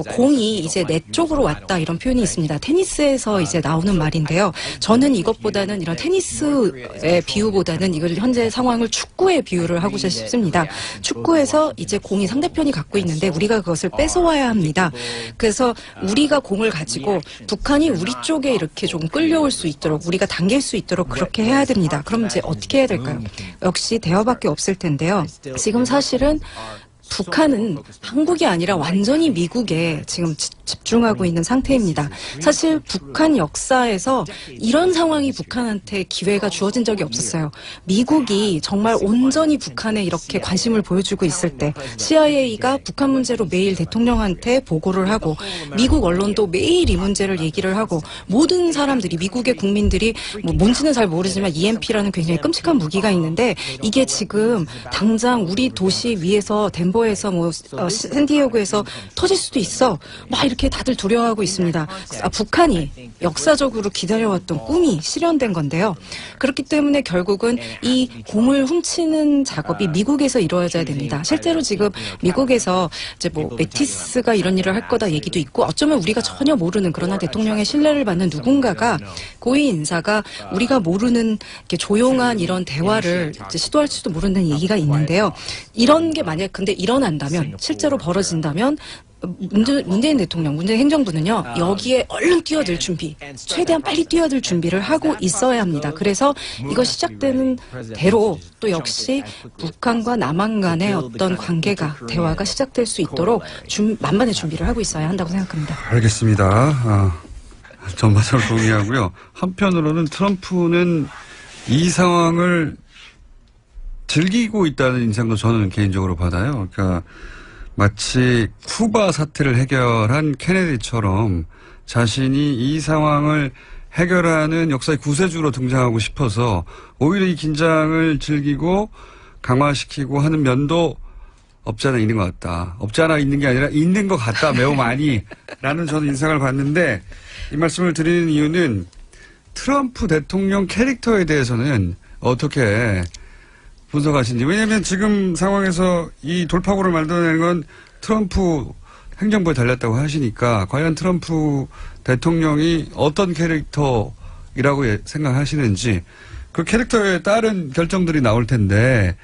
공이 이제 내 쪽으로 왔다 이런 표현이 있습니다. 테니스에서 이제 나오는 말인데요. 저는 이것보다는 이런 테니스의 비유보다는 이걸 현재 상황을 축구에 비유를 하고 싶습니다. 축구에서 이제 공이 상대편이 갖고 있는데 우리가 그것을 뺏어와야 합니다. 그래서 우리가 공을 가지고 북한이 우리 쪽에 이렇게 좀 끌려올 수 있도록, 우리가 당길 수 있도록 그렇게 해야 됩니다. 그럼 이제 어떻게 해야 될까요? 역시 대화밖에 없을 텐데요. 지금 사실은 북한은 한국이 아니라 완전히 미국에 지금 집중하고 있는 상태입니다. 사실 북한 역사에서 이런 상황이 북한한테 기회가 주어진 적이 없었어요. 미국이 정말 온전히 북한에 이렇게 관심을 보여주고 있을 때 CIA가 북한 문제로 매일 대통령한테 보고를 하고, 미국 언론도 매일 이 문제를 얘기를 하고, 모든 사람들이, 미국의 국민들이 뭔지는 잘 모르지만 EMP라는 굉장히 끔찍한 무기가 있는데 이게 지금 당장 우리 도시 위에서 덴버에서 샌디에고에서 터질 수도 있어 막 이렇게 다들 두려워하고 있습니다. 북한이 역사적으로 기다려왔던 꿈이 실현된 건데요. 그렇기 때문에 결국은 이 공을 훔치는 작업이 미국에서 이루어져야 됩니다. 실제로 지금 미국에서 이제 매티스가 이런 일을 할 거다 얘기도 있고, 어쩌면 우리가 전혀 모르는, 그러나 대통령의 신뢰를 받는 누군가가, 고위 인사가 우리가 모르는 이렇게 조용한 이런 대화를 이제 시도할지도 모르는 얘기가 있는데요. 이런 게 만약 근데 일어난다면, 실제로 벌어진다면 문재인 대통령, 문재인 행정부는요, 여기에 얼른 뛰어들 준비, 최대한 빨리 뛰어들 준비를 하고 있어야 합니다. 그래서 이거 시작되는 대로 또 역시 북한과 남한 간의 어떤 관계가, 대화가 시작될 수 있도록 만반의 준비를 하고 있어야 한다고 생각합니다. 알겠습니다. 전반적으로 동의하고요. 한편으로는 트럼프는 이 상황을 즐기고 있다는 인상도 저는 개인적으로 받아요. 그러니까 마치 쿠바 사태를 해결한 케네디처럼 자신이 이 상황을 해결하는 역사의 구세주로 등장하고 싶어서 오히려 이 긴장을 즐기고 강화시키고 하는 면도 없지 않아 있는 것 같다. 없지 않아 있는 게 아니라 있는 것 같다. 매우 많이. 라는 저는 인상을 받는데, 이 말씀을 드리는 이유는 트럼프 대통령 캐릭터에 대해서는 어떻게 분석하신지. 왜냐하면 지금 상황에서 이 돌파구를 만들어내는 건 트럼프 행정부에 달렸다고 하시니까, 과연 트럼프 대통령이 어떤 캐릭터이라고 생각하시는지, 그 캐릭터에 따른 결정들이 나올 텐데,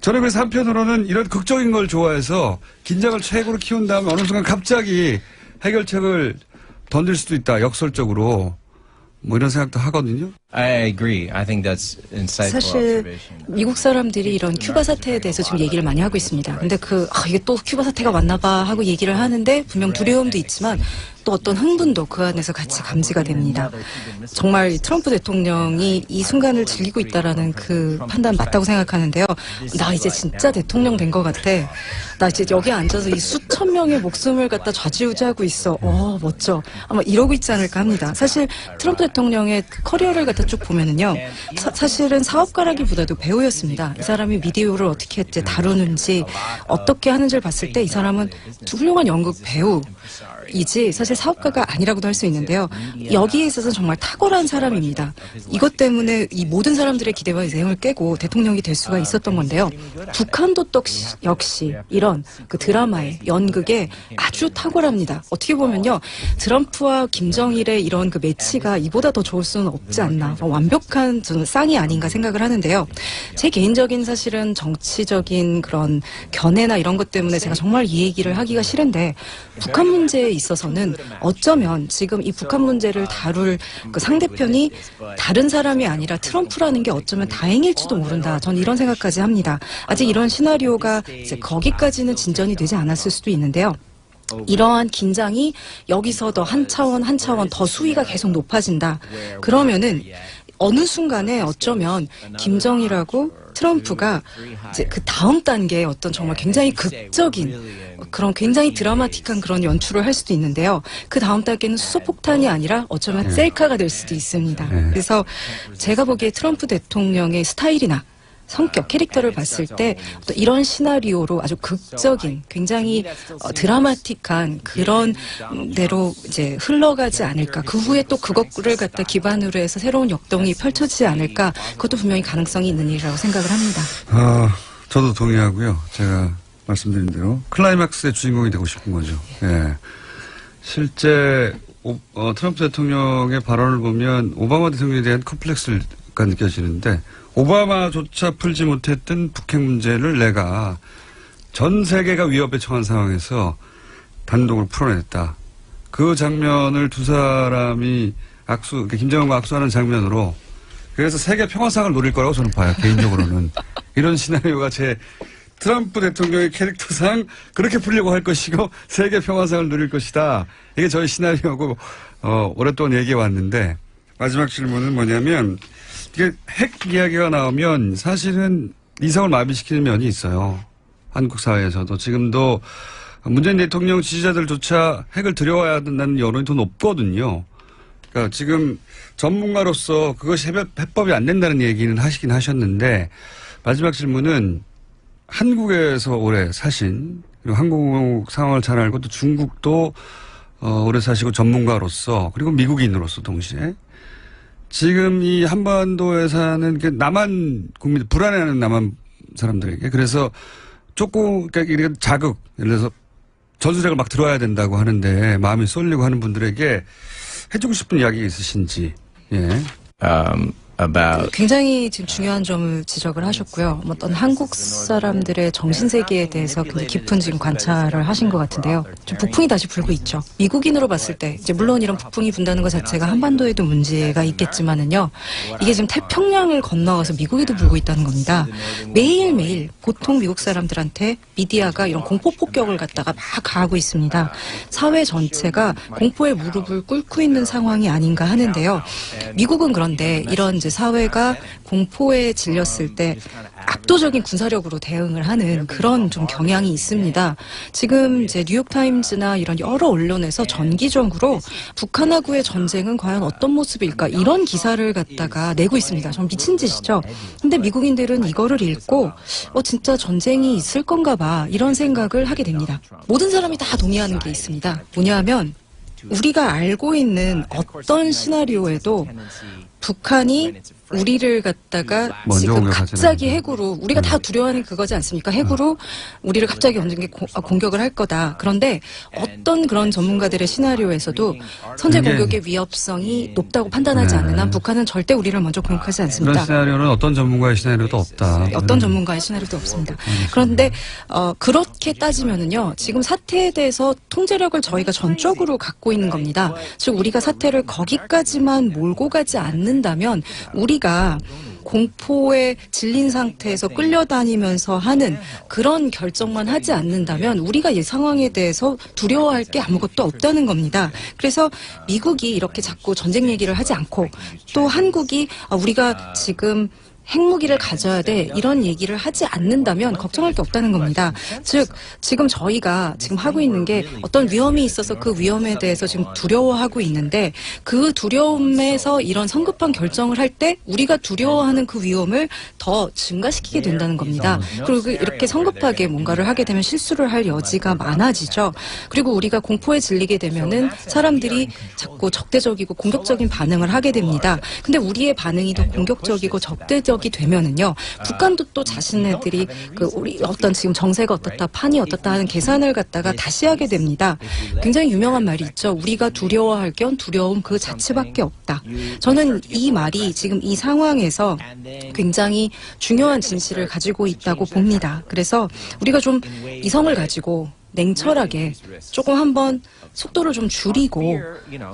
저는 그래서 한편으로는 이런 극적인 걸 좋아해서 긴장을 최고로 키운 다음에 어느 순간 갑자기 해결책을 던질 수도 있다, 역설적으로. 이런 생각도 하거든요. I agree. I think that's insightful 사실 observation. 미국 사람들이 이런 큐바 사태에 대해서 지금 얘기를 많이 하고 있습니다. 근데 이게 또 큐바 사태가 왔나 봐 하고 얘기를 하는데, 분명 두려움도 있지만 또 어떤 흥분도 그 안에서 같이 감지가 됩니다. 정말 트럼프 대통령이 이 순간을 즐기고 있다라는 그 판단 맞다고 생각하는데요. 나 이제 진짜 대통령 된 것 같아. 나 이제 여기 앉아서 이 수천 명의 목숨을 갖다 좌지우지하고 있어. 멋져. 아마 이러고 있지 않을까 합니다. 사실 트럼프 대통령의 그 커리어를 갖다 쭉 보면은요, 사실은 사업가라기보다도 배우였습니다. 이 사람이 미디어를 어떻게 다루는지, 어떻게 하는지를 봤을 때 이 사람은 훌륭한 연극 배우이지 사실 사업가가 아니라고도 할 수 있는데요. 여기에 있어서 정말 탁월한 사람입니다. 이것 때문에 이 모든 사람들의 기대와 예상을 깨고 대통령이 될 수가 있었던 건데요. 북한도 역시 이런 그 드라마의 연극에 아주 탁월합니다. 어떻게 보면요, 트럼프와 김정일의 이런 그 매치가 이보다 더 좋을 수는 없지 않나, 완벽한 저는 쌍이 아닌가 생각을 하는데요. 제 개인적인 사실은 정치적인 그런 견해나 이런 것 때문에 제가 정말 이 얘기를 하기가 싫은데, 북한 문제에 있어서는 어쩌면 지금 이 북한 문제를 다룰 그 상대편이 다른 사람이 아니라 트럼프라는 게 어쩌면 다행일지도 모른다. 전 이런 생각까지 합니다. 아직 이런 시나리오가 이제 거기까지는 진전이 되지 않았을 수도 있는데요. 이러한 긴장이 여기서 더 한 차원 더 수위가 계속 높아진다. 그러면은 어느 순간에 어쩌면 김정일하고 트럼프가 이제 그 다음 단계의 어떤 정말 굉장히 극적인 그런 굉장히 드라마틱한 그런 연출을 할 수도 있는데요. 그 다음 단계는 수소폭탄이 아니라 어쩌면 셀카가 될 수도 있습니다. 그래서 제가 보기에 트럼프 대통령의 스타일이나 성격, 캐릭터를 봤을 때 또 이런 시나리오로 아주 극적인, 굉장히 드라마틱한 그런 대로 이제 흘러가지 않을까. 그 후에 또 그것을 갖다 기반으로 해서 새로운 역동이 펼쳐지지 않을까. 그것도 분명히 가능성이 있는 일이라고 생각을 합니다. 저도 동의하고요. 제가 말씀드린 대로 클라이막스의 주인공이 되고 싶은 거죠. 예. 실제 트럼프 대통령의 발언을 보면 오바마 대통령에 대한 컴플렉스가 느껴지는데 오바마조차 풀지 못했던 북핵 문제를 내가 전 세계가 위협에 처한 상황에서 단독으로 풀어냈다. 그 장면을 두 사람이 김정은과 악수하는 장면으로 그래서 세계 평화상을 노릴 거라고 저는 봐요. 개인적으로는. 이런 시나리오가 제 트럼프 대통령의 캐릭터상 그렇게 풀려고 할 것이고 세계 평화상을 누릴 것이다. 이게 저희 시나리오고 오랫동안 얘기해 왔는데 마지막 질문은 뭐냐면 이게 핵 이야기가 나오면 사실은 이성을 마비시키는 면이 있어요. 한국 사회에서도 지금도 문재인 대통령 지지자들조차 핵을 들여와야 된다는 여론이 더 높거든요. 그러니까 지금 전문가로서 그것이 해법이 안 된다는 얘기는 하시긴 하셨는데 마지막 질문은 한국에서 오래 사신 그리고 한국 상황을 잘 알고 또 중국도 오래 사시고 전문가로서 그리고 미국인으로서 동시에 지금 이 한반도에 사는 남한 국민 불안해하는 남한 사람들에게 그래서 조금 그러니까 자극 예를 들어서 전술핵을 막 들어야 된다고 하는데 마음이 쏠리고 하는 분들에게 해주고 싶은 이야기 있으신지. 예. 굉장히 지금 중요한 점을 지적을 하셨고요. 어떤 한국 사람들의 정신세계에 대해서 굉장히 깊은 지금 관찰을 하신 것 같은데요. 좀 북풍이 다시 불고 있죠. 미국인으로 봤을 때 이제 물론 이런 북풍이 분다는 것 자체가 한반도에도 문제가 있겠지만은요. 이게 지금 태평양을 건너가서 미국에도 불고 있다는 겁니다. 매일매일 보통 미국 사람들한테 미디어가 이런 공포 폭격을 갖다가 막 가하고 있습니다. 사회 전체가 공포의 무릎을 꿇고 있는 상황이 아닌가 하는데요. 미국은 그런데 이런 이제 사회가 공포에 질렸을 때 압도적인 군사력으로 대응을 하는 그런 좀 경향이 있습니다. 지금 이제 뉴욕타임즈나 이런 여러 언론에서 전기적으로 북한하고의 전쟁은 과연 어떤 모습일까 이런 기사를 갖다가 내고 있습니다. 좀 미친 짓이죠. 근데 미국인들은 이거를 읽고 진짜 전쟁이 있을 건가 봐 이런 생각을 하게 됩니다. 모든 사람이 다 동의하는 게 있습니다. 뭐냐면 우리가 알고 있는 어떤 시나리오에도 북한이 우리를 갖다가 지금 갑자기 핵으로 우리가 다 두려워하는 그거지 않습니까? 핵으로 우리를 갑자기 언젠가 공격을 할 거다. 그런데 어떤 그런 전문가들의 시나리오에서도 선제 공격의 위협성이 높다고 판단하지 않는 한 북한은 절대 우리를 먼저 공격하지 않습니다. 그런 시나리오는 어떤 전문가의 시나리오도 없다. 어떤 전문가의 시나리오도 없습니다. 그런데 그렇게 따지면은요. 지금 사태에 대해서 통제력을 저희가 전적으로 갖고 있는 겁니다. 즉 우리가 사태를 거기까지만 몰고 가지 않는다면 우리가 공포에 질린 상태에서 끌려다니면서 하는 그런 결정만 하지 않는다면 우리가 이 상황에 대해서 두려워할 게 아무것도 없다는 겁니다. 그래서 미국이 이렇게 자꾸 전쟁 얘기를 하지 않고 또 한국이 우리가 지금 핵무기를 가져야 돼 이런 얘기를 하지 않는다면 걱정할 게 없다는 겁니다. 즉 지금 저희가 지금 하고 있는 게 어떤 위험이 있어서 그 위험에 대해서 지금 두려워하고 있는데 그 두려움에서 이런 성급한 결정을 할 때 우리가 두려워하는 그 위험을 더 증가시키게 된다는 겁니다. 그리고 이렇게 성급하게 뭔가를 하게 되면 실수를 할 여지가 많아지죠. 그리고 우리가 공포에 질리게 되면은 사람들이 자꾸 적대적이고 공격적인 반응을 하게 됩니다. 근데 우리의 반응이 더 공격적이고 적대적 이 되면은요 북한도 또 자신네들이 우리 어떤 지금 정세가 어떻다 판이 어떻다 하는 계산을 갖다가 다시 하게 됩니다. 굉장히 유명한 말이 있죠. 우리가 두려워할 겸 두려움 그 자체밖에 없다. 저는 이 말이 지금 이 상황에서 굉장히 중요한 진실을 가지고 있다고 봅니다. 그래서 우리가 좀 이성을 가지고 냉철하게 조금 한번 속도를 좀 줄이고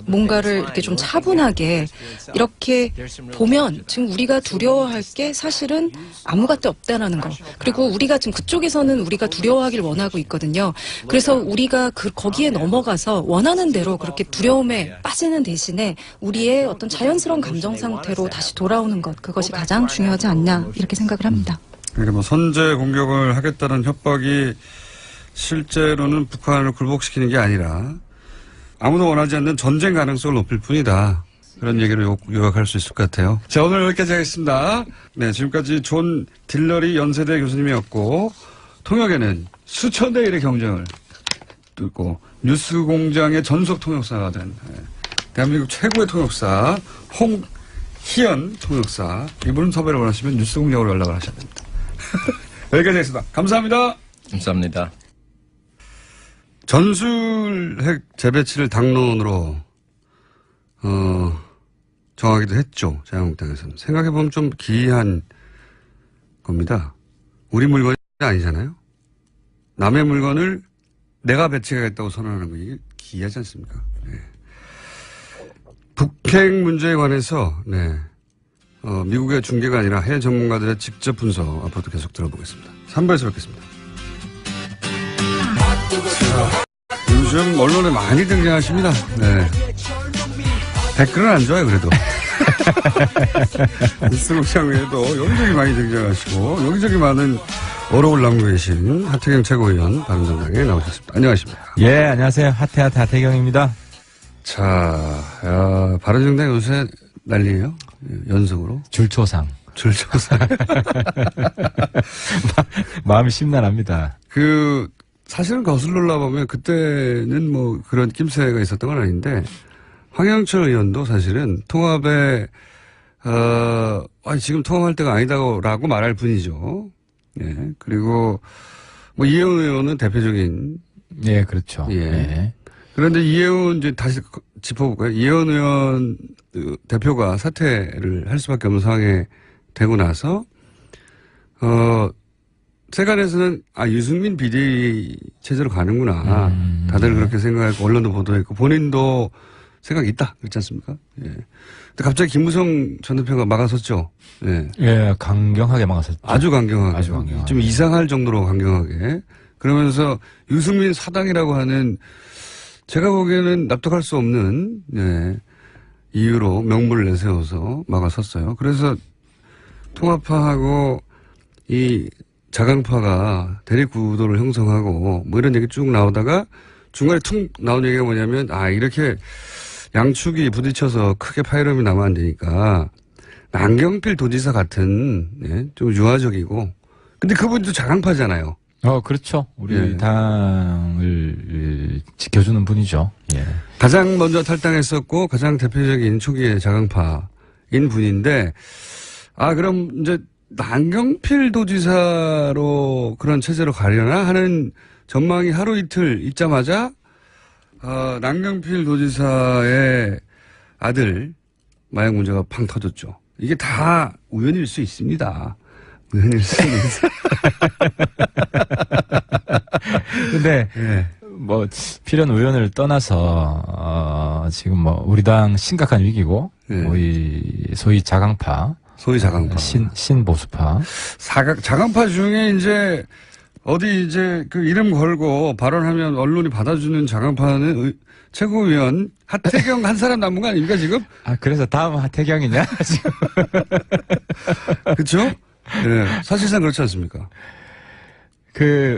뭔가를 이렇게 좀 차분하게 이렇게 보면 지금 우리가 두려워할 게 사실은 아무것도 없다라는 거. 그리고 우리가 지금 그쪽에서는 우리가 두려워하길 원하고 있거든요. 그래서 우리가 거기에 넘어가서 원하는 대로 그렇게 두려움에 빠지는 대신에 우리의 어떤 자연스러운 감정 상태로 다시 돌아오는 것, 그것이 가장 중요하지 않냐 이렇게 생각을 합니다. 그러니까 뭐 선제 공격을 하겠다는 협박이 실제로는 북한을 굴복시키는 게 아니라 아무도 원하지 않는 전쟁 가능성을 높일 뿐이다. 그런 얘기를 요약할 수 있을 것 같아요. 자, 오늘 여기까지 하겠습니다. 네, 지금까지 존 딜러리 연세대 교수님이었고 통역에는 수천 대 1의 경쟁을 뚫고 뉴스공장의 전속 통역사가 된 대한민국 최고의 통역사 홍희연 통역사, 이분 섭외를 원하시면 뉴스공장으로 연락을 하셔야 됩니다. 여기까지 하겠습니다. 감사합니다. 감사합니다. 전술 핵 재배치를 당론으로 정하기도 했죠. 자유한국당에서는. 생각해보면 좀 기이한 겁니다. 우리 물건이 아니잖아요. 남의 물건을 내가 배치하겠다고 선언하는 거, 이게 기이하지 않습니까? 네. 북핵 문제에 관해서 미국의 중계가 아니라 해외 전문가들의 직접 분석 앞으로도 계속 들어보겠습니다. 3부에서 뵙겠습니다. 요즘 언론에 많이 등장하십니다. 네. 댓글은 안 좋아요, 그래도. 뉴스공장 외에도 여기저기 많이 등장하시고 여기저기 많은 어록을 남기고 계신 하태경 최고위원 바른정당에 나오셨습니다. 안녕하십니까. 예, 안녕하세요. 하태경입니다. 자, 바른정당 요새 난리예요. 연속으로. 줄초상. 마음이 심란합니다. 사실은 거슬러 올라보면 그때는 뭐 그런 낌새가 있었던 건 아닌데 황영철 의원도 사실은 통합에 지금 통합할 때가 아니다라고 말할 뿐이죠. 예. 그리고 뭐 이혜원 의원은 대표적인. 예, 그렇죠. 예. 예. 그런데 이혜원 이제 다시 짚어볼까요? 이혜원 의원 대표가 사퇴를 할 수밖에 없는 상황에 되고 나서 세간에서는 유승민 비대위 체제로 가는구나. 다들 그렇게 생각하고 언론도 보도했고 본인도 생각이 있다. 그렇지 않습니까? 예. 근데 갑자기 김무성 전 대표가 막아섰죠. 예. 예, 강경하게 막아섰죠. 아주 강경하게. 아주 강경하게. 좀 이상할 정도로 강경하게. 그러면서 유승민 사당이라고 하는 제가 보기에는 납득할 수 없는 이유로 명분을 내세워서 막아섰어요. 그래서 통합파하고 이 자강파가 대립구도를 형성하고 뭐 이런 얘기 쭉 나오다가 중간에 툭 나온 얘기가 뭐냐면 이렇게 양축이 부딪혀서 크게 파열음이 나면 안 되니까 남경필 도지사 같은 좀 유화적이고 근데 그분도 자강파잖아요. 그렇죠. 우리 당을 지켜주는 분이죠. 예. 가장 먼저 탈당했었고 가장 대표적인 초기의 자강파인 분인데 그럼 이제 남경필 도지사로 그런 체제로 가려나 하는 전망이 하루 이틀 있자마자 남경필 도지사의 아들 마약 문제가 팡 터졌죠. 이게 다 우연일 수 있습니다. 우연일 수 있습니다. 근데 뭐 필연 우연을 떠나서 지금 뭐 우리 당 심각한 위기고 소위 자강파. 신보수파. 자강파 중에 이제 어디 이제 그 이름 걸고 발언하면 언론이 받아주는 자강파는 최고위원 하태경 한 사람 남은 거 아닙니까 지금? 그래서 다음 하태경이냐 지금? 그렇죠? 네, 사실상 그렇지 않습니까?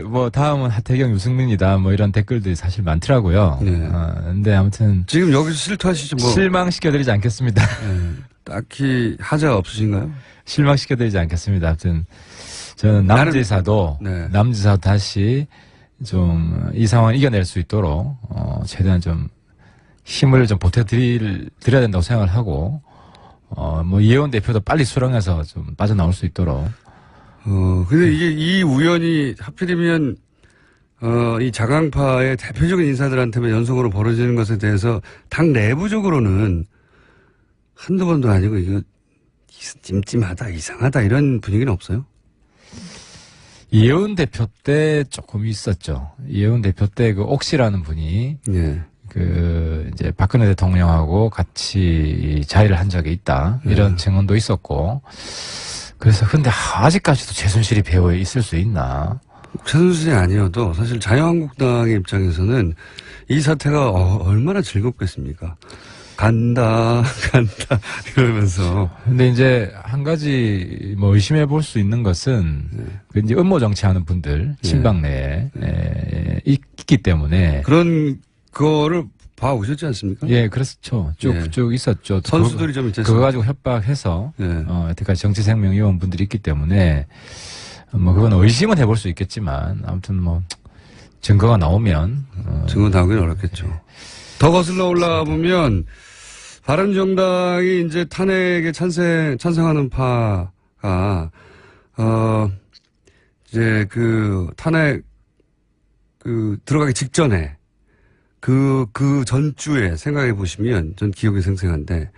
뭐 다음은 하태경 유승민이다 뭐 이런 댓글들이 사실 많더라고요. 네. 근데 아무튼 지금 여기서 실토하시죠 뭐. 실망시켜드리지 않겠습니다. 네. 딱히 하자가 없으신가요? 실망시켜드리지 않겠습니다. 아무튼 저는 남지사도 다시 좀 이 상황을 이겨낼 수 있도록 최대한 좀 힘을 좀 보태드려야 된다고 생각을 하고 뭐 이혜원 대표도 빨리 수렁해서 좀 빠져나올 수 있도록. 근데 이게 이 우연이 하필이면 이 자강파의 대표적인 인사들한테만 연속으로 벌어지는 것에 대해서 당 내부적으로는 한두 번도 아니고 이거 찜찜하다 이상하다 이런 분위기는 없어요? 이혜원 대표 때 조금 있었죠. 이혜원 대표 때 그 옥시라는 분이 예. 그 이제 박근혜 대통령하고 같이 자리를 한 적이 있다. 이런 증언도 있었고. 그래서 근데 아직까지도 최순실이 배후에 있을 수 있나? 최순실이 아니어도 사실 자유한국당의 입장에서는 이 사태가 얼마나 즐겁겠습니까? 간다 이러면서. 근데 이제 한 가지 뭐 의심해 볼 수 있는 것은 그 이제 음모 정치하는 분들 친박 내에 있기 때문에 그런 거를 봐 오셨지 않습니까? 예, 그렇죠. 쭉 있었죠. 선수들이 좀 있지 않습니까? 그거 가지고 협박해서 여태까지 정치생명 요원분들이 있기 때문에 뭐 그건 의심은 해볼 수 있겠지만 아무튼 뭐 증거가 나오면 증거 나오긴 어렵겠죠. 더 거슬러 올라가 보면 바른정당이 이제 탄핵에 찬성하는 파가 이제 그 탄핵 들어가기 직전에 그 전주에 생각해 보시면 전 기억이 생생한데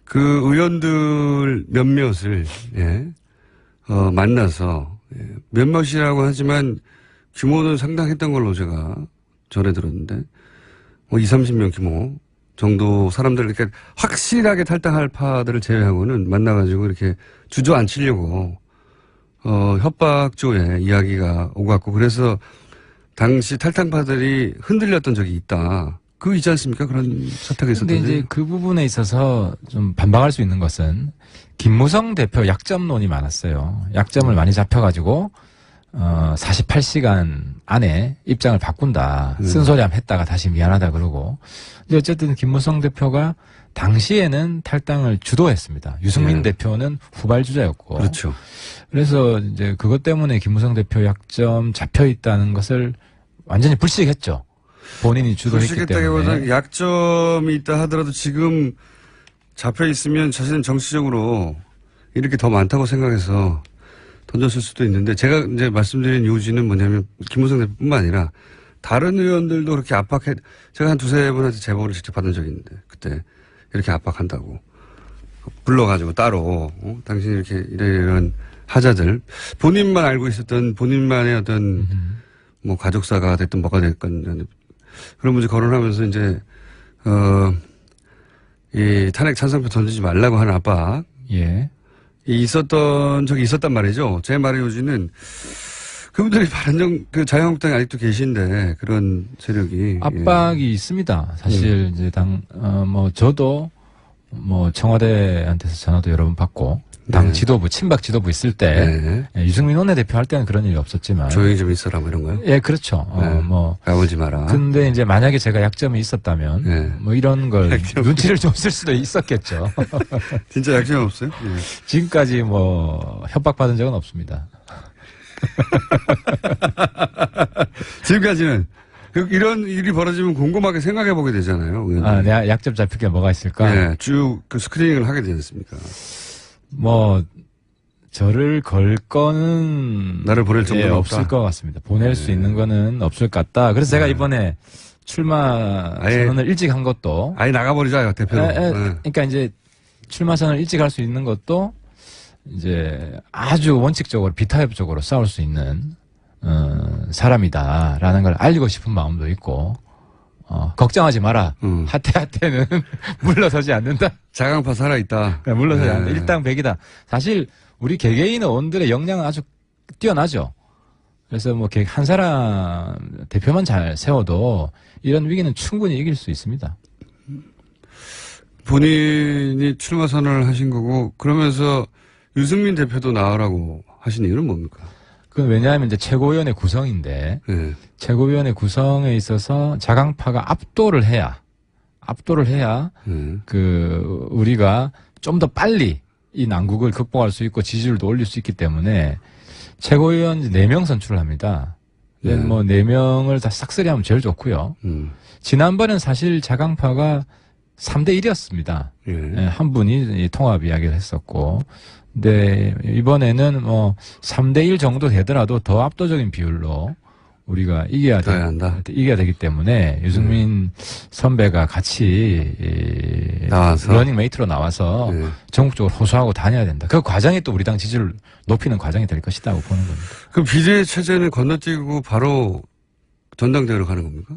그 의원들 몇몇을 만나서 몇몇이라고 하지만 규모는 상당했던 걸로 제가 전해 들었는데 뭐 30명 규모 정도 사람들 이렇게 확실하게 탈당할 파들을 제외하고는 만나가지고 이렇게 주저앉히려고 협박조에 이야기가 오갔고 그래서 당시 탈당파들이 흔들렸던 적이 있다. 그거 있지 않습니까? 그런 사태가 있었던데. 근데 이제 그 부분에 있어서 좀 반박할 수 있는 것은 김무성 대표 약점론이 많았어요. 약점을 많이 잡혀가지고 48시간 안에 입장을 바꾼다. 쓴소리함 했다가 다시 미안하다 그러고. 근데 어쨌든 김무성 대표가 당시에는 탈당을 주도했습니다. 유승민 대표는 후발주자였고. 그렇죠. 그래서 이제 그것 때문에 김무성 대표 약점 잡혀 있다는 것을 완전히 불식했죠. 본인이 주도했기 때문에. 약점이 있다 하더라도 지금 잡혀 있으면 자신은 정치적으로 이렇게 더 많다고 생각해서 던졌을 수도 있는데 제가 이제 말씀드린 요지는 뭐냐면 김무성 대표뿐만 아니라 다른 의원들도 그렇게 제가 한 두세 분한테 제보를 직접 받은 적이 있는데 그때 이렇게 압박한다고 불러가지고 따로 당신이 이렇게 이런 하자들 본인만 알고 있었던 본인만의 어떤 뭐 가족사가 됐든 뭐가 됐건 그런 문제 거론하면서 이제 이 탄핵 찬성표 던지지 말라고 하는 압박 있었던 적이 있었단 말이죠. 제 말의 요지는 그분들이 자유한국당에 아직도 계신데 그런 세력이 압박이 있습니다. 사실 이제 저도 뭐 청와대한테서 전화도 여러 번 받고 당 지도부 친박 지도부 있을 때 유승민 원내대표 할 때는 그런 일이 없었지만 조용히 좀 있어라 뭐 이런 거요? 예, 그렇죠. 뭐 가보지 마라. 근데 이제 만약에 제가 약점이 있었다면 뭐 이런 걸 눈치를 좀 쓸 수도 있었겠죠. 진짜 약점이 없어요? 지금까지 뭐 협박받은 적은 없습니다. 지금까지는 이런 일이 벌어지면 곰곰하게 생각해 보게 되잖아요. 내가 약점 잡힐 게 뭐가 있을까? 네, 쭉 그 스크리닝을 하게 되지 않습니까? 뭐 저를 걸 거는 나를 보낼 정도는 없을 것 같습니다. 보낼 수 있는 거는 없을 것 같다. 그래서 제가 이번에 출마 선언을 일찍 한 것도 아예 나가버리자 대표로. 그러니까 이제 출마 선언을 일찍 할 수 있는 것도 이제 아주 원칙적으로 비타협적으로 싸울 수 있는 사람이다라는 걸 알리고 싶은 마음도 있고 걱정하지 마라. 하태는 물러서지 않는다. 자강파 살아있다. 물러서지 않는다. 일당백이다. 사실 우리 개개인 의원들의 역량은 아주 뛰어나죠. 그래서 뭐 한 사람 대표만 잘 세워도 이런 위기는 충분히 이길 수 있습니다. 본인이 출마 선언을 하신 거고 그러면서 유승민 대표도 나오라고 하신 이유는 뭡니까? 그건 왜냐하면 이제 최고위원회 구성인데 최고위원회 구성에 있어서 자강파가 압도를 해야 그 우리가 좀 더 빨리 이 난국을 극복할 수 있고 지지율도 올릴 수 있기 때문에 최고위원 4명 선출을 합니다. 뭐 4명을 다 싹쓸이하면 제일 좋고요. 지난번엔 사실 자강파가 3대1이었습니다. 한 분이 통합 이야기를 했었고 근데 이번에는 뭐 3대1 정도 되더라도 더 압도적인 비율로 우리가 이겨야 되기 때문에 유승민 선배가 같이 나와서 러닝메이트로 나와서 전국적으로 호소하고 다녀야 된다. 그 과정이 또 우리 당 지지를 높이는 과정이 될 것이라고 보는 겁니다. 그럼 비대위 체제는 건너뛰고 바로 전당대회로 가는 겁니까?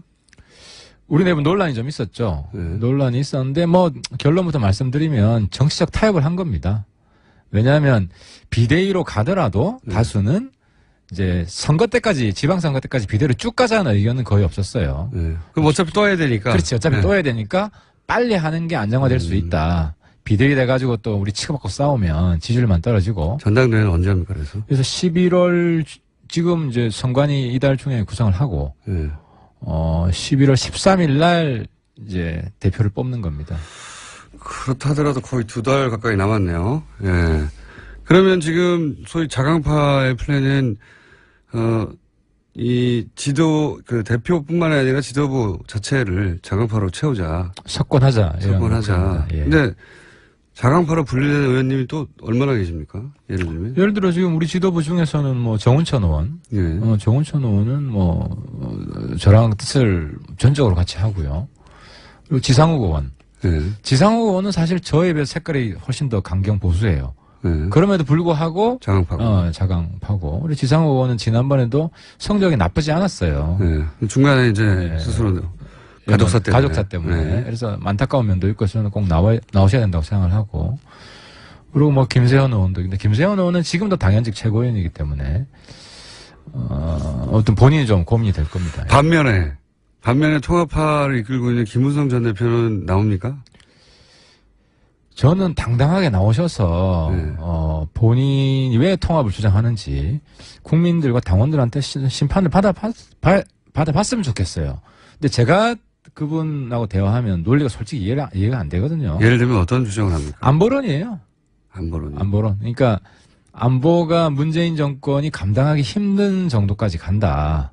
우리 내부 논란이 좀 있었죠. 논란이 있었는데 뭐 결론부터 말씀드리면 정치적 타협을 한 겁니다. 왜냐하면 비대위로 가더라도 다수는 이제 선거 때까지 지방선거 때까지 비대위로 쭉 가자는 의견은 거의 없었어요. 그럼 어차피 또 해야 되니까. 그렇지. 어차피 또 해야 되니까 빨리 하는 게 안정화될 수 있다. 비대위 돼가지고 또 우리 치고받고 싸우면 지지율만 떨어지고. 전당대회는 언제 합니까? 그래서 11월 지금 이제 선관위 이달 중에 구성을 하고 11월 13일 날 이제 대표를 뽑는 겁니다. 그렇다 하더라도 거의 2달 가까이 남았네요. 예. 그러면 지금 소위 자강파의 플랜은 이 그 대표뿐만 아니라 지도부 자체를 자강파로 채우자. 석권하자. 예. 근데 자강파로 분리된 의원님이 또 얼마나 계십니까? 예를 들면? 예를 들어 지금 우리 지도부 중에서는 뭐 정운천 의원. 정운천 의원은 뭐 저랑 뜻을 전적으로 같이 하고요. 그리고 지상욱 의원. 지상욱 의원은 사실 저에 비해서 색깔이 훨씬 더 강경 보수예요. 그럼에도 불구하고 자강파고. 우리 지상욱 의원은 지난번에도 성적이 나쁘지 않았어요. 중간에 이제 스스로 가족사 때문에. 그래서 안타까운 면도 있고 저는 꼭 나오셔야 된다고 생각을 하고. 그리고 뭐 김세현 의원도. 근데 김세현 의원은 지금도 당연직 최고위원이기 때문에 어떤 본인이 좀 고민이 될 겁니다. 반면에 통합파를 이끌고 있는 김무성 전 대표는 나옵니까? 저는 당당하게 나오셔서 본인이 왜 통합을 주장하는지 국민들과 당원들한테 심판을 받아봤으면 좋겠어요. 근데 제가 그분하고 대화하면 논리가 솔직히 이해가 안 되거든요. 예를 들면 어떤 주장을 합니까? 안보론이에요. 안보론. 그러니까 안보가 문재인 정권이 감당하기 힘든 정도까지 간다.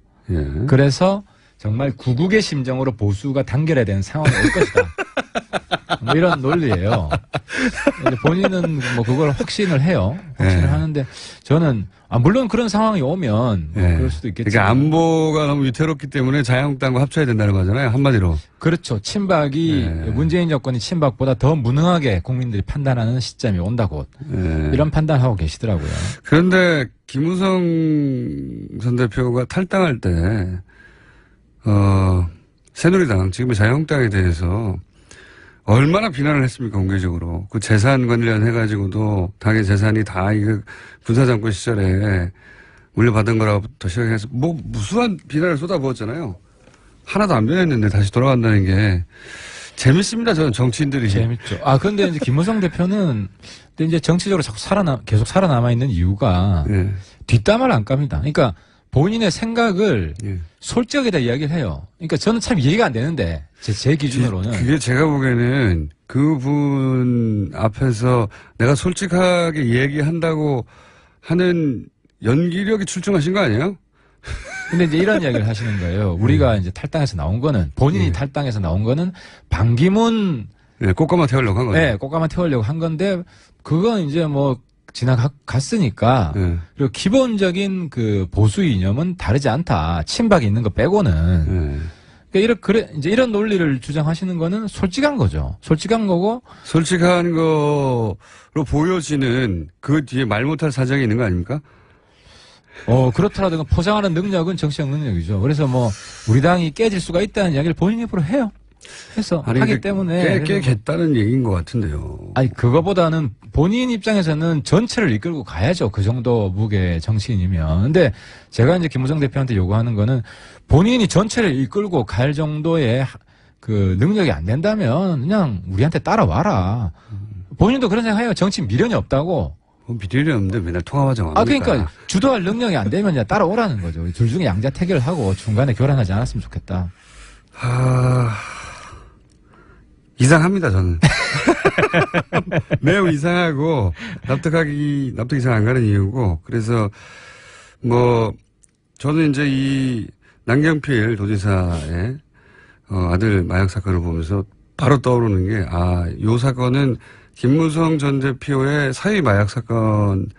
그래서 정말 구국의 심정으로 보수가 단결해야 되는 상황이 올 것이다. 뭐 이런 논리예요. 본인은 뭐 그걸 확신을 해요. 확신을 하는데 저는 물론 그런 상황이 오면 그럴 수도 있겠지만. 그러니까 안보가 너무 위태롭기 때문에 자유한국당과 합쳐야 된다는 거잖아요. 한마디로. 그렇죠. 친박이 문재인 정권이 친박보다 더 무능하게 국민들이 판단하는 시점이 온다고 이런 판단하고 계시더라고요. 그런데 김무성 전 대표가 탈당할 때 새누리당 지금의 자유한국당에 대해서 얼마나 비난을 했습니까, 공개적으로. 그 재산 관련해가지고도 당의 재산이 다 이거 군사정권 시절에 물려받은 거라부터 시작해서 무수한 비난을 쏟아부었잖아요. 하나도 안 변했는데 다시 돌아간다는 게 재밌습니다, 저는 정치인들이. 재밌죠. 그런데 이제 김무성 대표는 근데 이제 정치적으로 자꾸 계속 살아남아 있는 이유가 뒷담화를 안 깝니다. 그러니까 본인의 생각을 솔직하게 다 이야기를 해요. 그러니까 저는 참 이해가 안 되는데 제 기준으로는 그게 제가 보기에는 그분 앞에서 내가 솔직하게 얘기한다고 하는 연기력이 출중하신 거 아니에요? 근데 이제 이런 이야기를 하시는 거예요. 우리가 이제 탈당해서 나온 거는 본인이 탈당해서 나온 거는 반기문 꽃가마 태우려고 한 거예요. 꽃가마 태우려고 한 건데 그건 이제 뭐 지나갔으니까 그리고 기본적인 그 보수 이념은 다르지 않다. 친박이 있는 거 빼고는. 그러니까 이제 이런 논리를 주장하시는 거는 솔직한 거죠. 솔직한 거고. 솔직한 거로 보여지는 그 뒤에 말 못할 사정이 있는 거 아닙니까? 그렇더라도 포장하는 능력은 정치적 능력이죠. 그래서 뭐 우리 당이 깨질 수가 있다는 이야기를 본인 입으로 해요. 하기 때문에. 깨겠다는 얘기인 것 같은데요. 그거보다는 본인 입장에서는 전체를 이끌고 가야죠. 그 정도 무게 정치인이면. 근데 제가 이제 김무성 대표한테 요구하는 거는 본인이 전체를 이끌고 갈 정도의 그 능력이 안 된다면 그냥 우리한테 따라와라. 본인도 그런 생각해요. 정치 미련이 없다고. 미련이 없는데 맨날 통합하자고 합니까? 그러니까 주도할 능력이 안 되면 그냥 따라오라는 거죠. 둘 중에 양자 태결을 하고 중간에 교란하지 않았으면 좋겠다. 이상합니다, 저는. 매우 이상하고, 납득이 잘 안 가는 이유고, 그래서, 저는 이제 이 남경필 도지사의, 아들 마약 사건을 보면서 바로 떠오르는 게, 요 사건은 김무성 전 대표의 사위 마약 사건을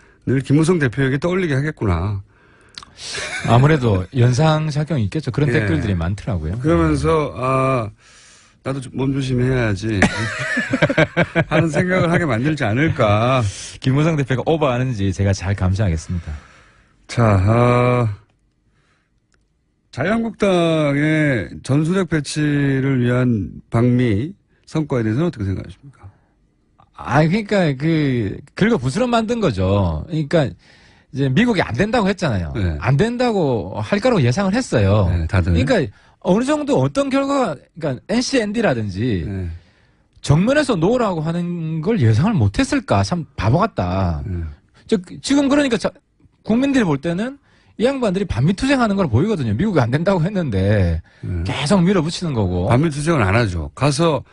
김무성 대표에게 떠올리게 하겠구나. 아무래도 연상작용이 있겠죠. 그런 예. 댓글들이 많더라고요. 그러면서 나도 몸조심해야지 하는 생각을 하게 만들지 않을까. 김무성 대표가 오버하는지 제가 잘 감시하겠습니다. 자, 자유한국당의 전술핵 배치를 위한 방미 성과에 대해서는 어떻게 생각하십니까? 그러니까 긁어 부스럼 만든 거죠. 그러니까 이제 미국이 안 된다고 했잖아요. 네. 안 된다고 할 거라고 예상을 했어요. 네, 다들. 그러니까 어느 정도 어떤 결과가, 그러니까 NCND라든지 네. 정면에서 놓으라고 하는 걸 예상을 못 했을까? 참 바보 같다. 지금 그러니까 국민들이 볼 때는 이 양반들이 반미투쟁하는 걸 보이거든요. 미국이 안 된다고 했는데 계속 밀어붙이는 거고. 반미투쟁은 안 하죠. 가서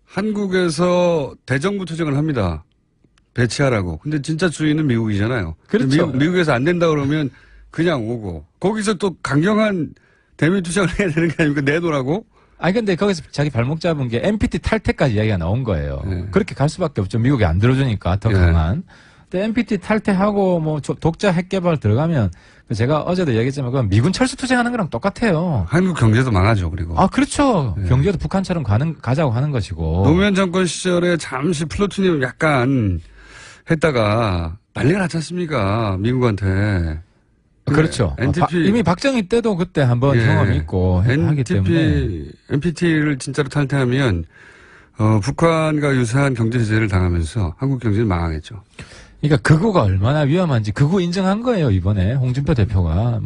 한국에서 대정부 투쟁을 합니다. 배치하라고. 근데 진짜 주인은 미국이잖아요. 그렇죠. 미국에서 안 된다 그러면 그냥 오고. 거기서 또 강경한 대미 투쟁을 해야 되는 게 아닙니까? 내놓으라고? 근데 거기서 자기 발목 잡은 게 NPT 탈퇴까지 이야기가 나온 거예요. 네. 그렇게 갈 수밖에 없죠. 미국이 안 들어주니까 더 강한. 근데 NPT 탈퇴하고 뭐 독자 핵 개발 들어가면 제가 어제도 얘기했지만 그건 미군 철수 투쟁하는 거랑 똑같아요. 한국 경제도 망하죠. 그리고. 그렇죠. 경제도 북한처럼 가자고 하는 것이고. 노무현 정권 시절에 잠시 플루토늄 약간 했다가 난리가 났지 않습니까? 미국한테. 그렇죠. NTP 이미 박정희 때도 그때 한번 경험이 있고 하기 때문에. NPT를 진짜로 탈퇴하면 북한과 유사한 경제 제재를 당하면서 한국 경제는 망하겠죠. 그러니까 극우가 얼마나 위험한지 극우 인정한 거예요, 이번에 홍준표 대표가.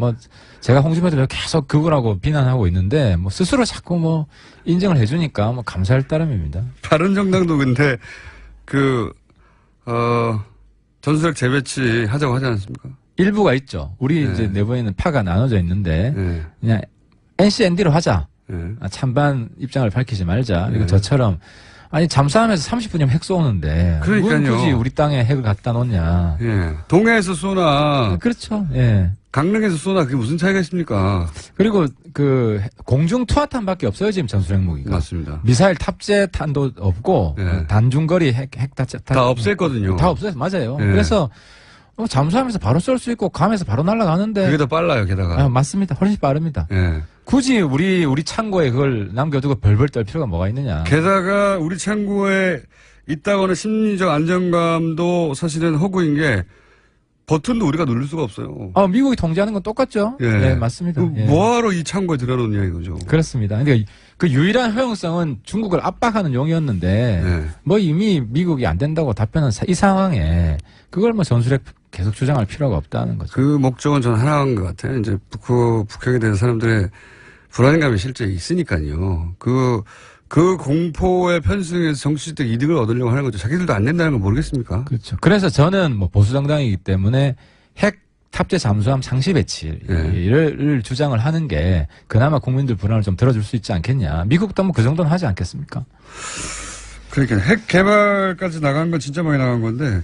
제가 홍준표 대표 계속 극우라고 비난하고 있는데 스스로 자꾸 인정을 해주니까 감사할 따름입니다. 바른정당도 근데 전술핵 재배치 하자고 하지 않습니까? 일부가 있죠. 우리 이제 내부에는 파가 나눠져 있는데 그냥 NCND로 하자. 찬반 입장을 밝히지 말자. 그리고 저처럼 잠수함에서 30분이면 핵 쏘는데 그러니까요. 굳이 우리 땅에 핵을 갖다 놓냐. 동해에서 쏘나 그렇죠. 강릉에서 쏘나 그게 무슨 차이가 있습니까? 그리고 공중 투하탄밖에 없어요, 지금 전술핵 무기가. 맞습니다. 미사일 탑재 탄도 없고 단중거리 핵 다 없앴거든요. 다 없어요. 맞아요. 그래서 잠수함에서 바로 쏠 수 있고 감에서 바로 날아가는데 그게 더 빨라요, 게다가. 맞습니다. 훨씬 빠릅니다. 굳이 우리 창고에 그걸 남겨두고 벌벌 떨 필요가 뭐가 있느냐. 게다가 우리 창고에 있다거나 심리적 안정감도 사실은 허구인 게 버튼도 우리가 누를 수가 없어요. 미국이 통제하는 건 똑같죠. 맞습니다. 뭐하러 이 창고에 들어놓냐 이거죠. 그렇습니다. 근데 그 유일한 허용성은 중국을 압박하는 용이었는데 이미 미국이 안 된다고 답변한 이 상황에 그걸 전술핵 계속 주장할 필요가 없다는 거죠. 그 목적은 저는 하나인 것 같아요. 이제 북핵에 대해서 사람들의 불안감이 실제 있으니까요. 그 공포에 편승해서 정치적 이득을 얻으려고 하는 거죠. 자기들도 안 된다는 걸 모르겠습니까? 그렇죠. 그래서 저는 보수정당이기 때문에 핵 탑재 잠수함 상시 배치를 주장을 하는 게 그나마 국민들 불안을 좀 들어줄 수 있지 않겠냐. 미국도 그 정도는 하지 않겠습니까? 그러니까 핵 개발까지 나간 건 진짜 많이 나간 건데,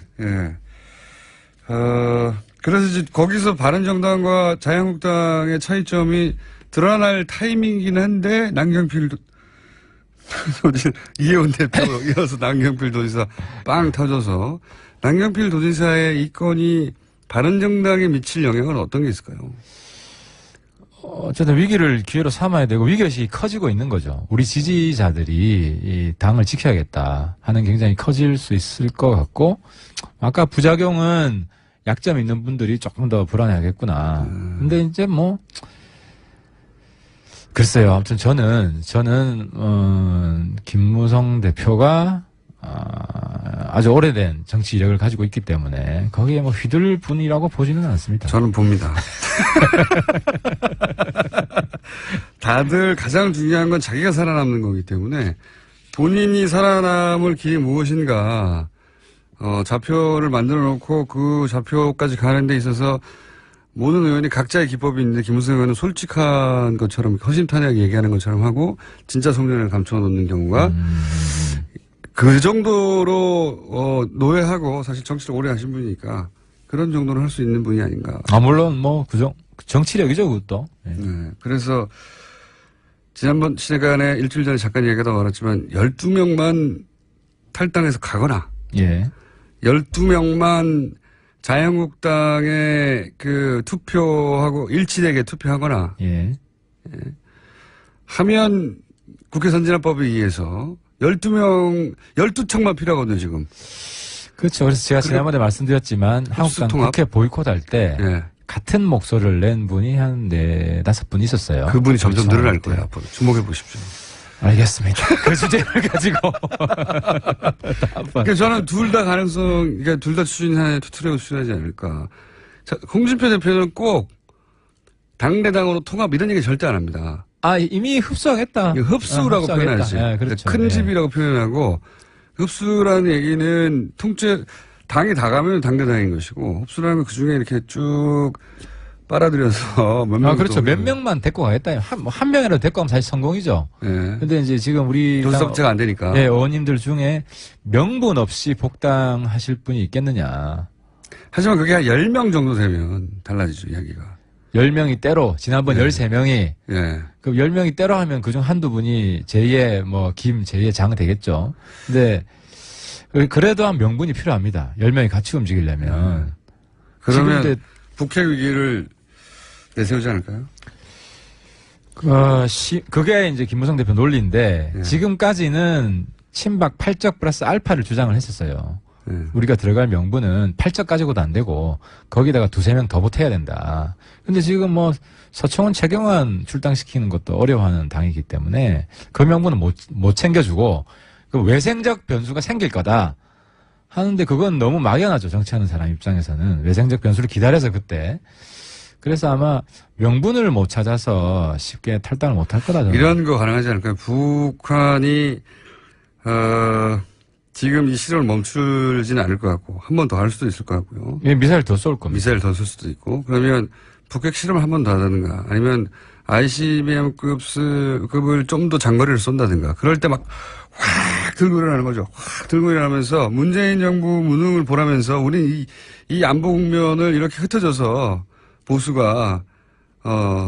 그래서 이제 거기서 바른정당과 자유한국당의 차이점이 드러날 타이밍이긴 한데, 남경필 이혜원 대표 이어서 남경필 도지사 빵 터져서, 남경필 도지사의 이 건이 바른정당에 미칠 영향은 어떤 게 있을까요? 어쨌든 위기를 기회로 삼아야 되고 위기의식이 커지고 있는 거죠. 우리 지지자들이 이 당을 지켜야겠다 하는 굉장히 커질 수 있을 것 같고, 아까 부작용은 약점 있는 분들이 조금 더 불안해하겠구나. 근데 이제 글쎄요. 아무튼 저는 김무성 대표가 아주 오래된 정치 이력을 가지고 있기 때문에 거기에 휘둘 분이라고 보지는 않습니다. 저는 봅니다. 다들 가장 중요한 건 자기가 살아남는 거기 때문에 본인이 살아남을 길이 무엇인가, 좌표를 만들어 놓고 그 좌표까지 가는 데 있어서 모든 의원이 각자의 기법이 있는데 김무성 의원은 솔직한 것처럼 허심탄회하게 얘기하는 것처럼 하고 진짜 속내를 감춰놓는 경우가 그 정도로 노예하고 사실 정치를 오래 하신 분이니까 그런 정도는 할 수 있는 분이 아닌가. 물론 정치력이죠, 그것도. 그래서 지난번 시간에 일주일 전에 잠깐 얘기하다 말았지만 12명만 탈당해서 가거나 12명만 자유한국당의 그 투표하고 일치되게 투표하거나 예. 하면 국회 선진화법에 의해서 12척만 필요하거든요, 지금. 그렇죠. 그래서 제가 지난번에 말씀드렸지만 한국당 통합? 국회 보이콧할 때 예. 같은 목소리를 낸 분이 한 4-5분 있었어요. 그분이 점점 그렇죠. 늘어날 거예요, 앞으로. 주목해 보십시오. 알겠습니다. 그 주제를 가지고. 그러니까 저는 둘 다 가능성, 그러니까 둘 다 추진하는 투트랙을 추진하지 않을까. 자, 홍준표 대표는 꼭 당내당으로 통합 이런 얘기 절대 안 합니다. 아, 이미 흡수하겠다. 흡수라고 표현하지. 예, 그렇죠. 큰 예. 집이라고 표현하고 흡수라는 얘기는 통째 당이 다 가면 당대당인 것이고 흡수라는 건 그중에 이렇게 쭉 빨아들여서 몇 명. 그렇죠. 몇 명만 데리고 가겠다. 한 명이라도 데리고 가면 사실 성공이죠. 예. 근데 이제 지금 우리 도섭체가 안 되니까. 예, 의원님들 중에 명분 없이 복당하실 분이 있겠느냐. 하지만 그게 한 10명 정도 되면 달라지죠, 이야기가. 10명이 때로, 지난번 네. 13명이. 예. 그럼 10명이 때로 하면 그중 한두 분이 제2의 김, 제2의 장 되겠죠. 근데, 그래도 한 명분이 필요합니다. 10명이 같이 움직이려면. 그러면 북핵 위기를 내세우지 않을까요? 그게 이제 김무성 대표 논리인데, 예. 지금까지는 친박 8적 플러스 알파를 주장을 했었어요. 예. 우리가 들어갈 명분은 8적 가지고도 안 되고 거기다가 2-3명 더 보태야 된다. 근데 지금 서청원 최경환 출당시키는 것도 어려워하는 당이기 때문에 그 명분은 못 챙겨주고 그 외생적 변수가 생길 거다 하는데 그건 너무 막연하죠. 정치하는 사람 입장에서는. 외생적 변수를 기다려서 그때. 그래서 아마 명분을 못 찾아서 쉽게 탈당을 못 할 거다. 저는. 이런 거 가능하지 않을까요? 북한이 지금 이 시도를 멈추지는 않을 것 같고 한 번 더 할 수도 있을 것 같고요. 예, 미사일 더 쏠 겁니다. 미사일 더 쏠 수도 있고 그러면 북핵 실험을 한 번 더 하다든가 아니면 ICBM급을 좀 더 장거리를 쏜다든가 그럴 때 막 확 들고 일어나는 거죠. 확 들고 일어나면서 문재인 정부 무능을 보라면서 우리 이 안보 국면을 이렇게 흩어져서 보수가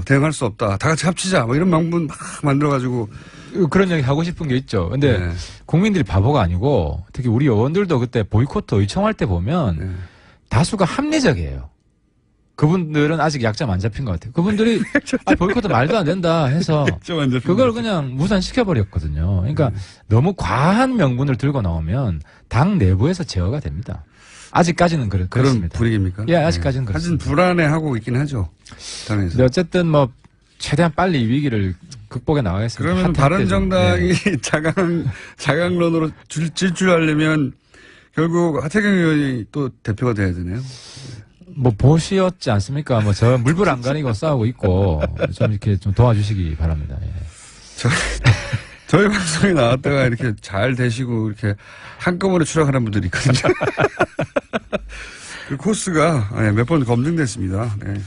대응할 수 없다. 다 같이 합치자. 뭐 이런 명분 막 만들어가지고 그런 얘기 하고 싶은 게 있죠. 근데 네. 국민들이 바보가 아니고 특히 우리 의원들도 그때 보이콧 의청할 때 보면 네. 다수가 합리적이에요. 그분들은 아직 약점 안 잡힌 것 같아요. 그분들이 보이콧도 말도 안 된다 해서 그걸 그냥 무산시켜버렸거든요. 그러니까 너무 과한 명분을 들고 나오면 당 내부에서 제어가 됩니다. 아직까지는 그런 그렇습니다. 분위기입니까? 예, 아직까지는 네. 그렇습니다. 사실 불안해하고 있긴 하죠. 당에서. 근데 어쨌든 최대한 빨리 이 위기를 극복해 나가겠습니다. 그러면 바른정당이 자강론으로 질주하려면 결국 하태경 의원이 또 대표가 돼야 되네요. 보시였지 않습니까? 저 물불 안 가리고 싸우고 있고 좀 이렇게 좀 도와주시기 바랍니다. 예. 저희 방송에 나왔다가 이렇게 잘 되시고 이렇게 한꺼번에 추락하는 분들이 있거든요. 그 코스가 몇 번 검증됐습니다. 네.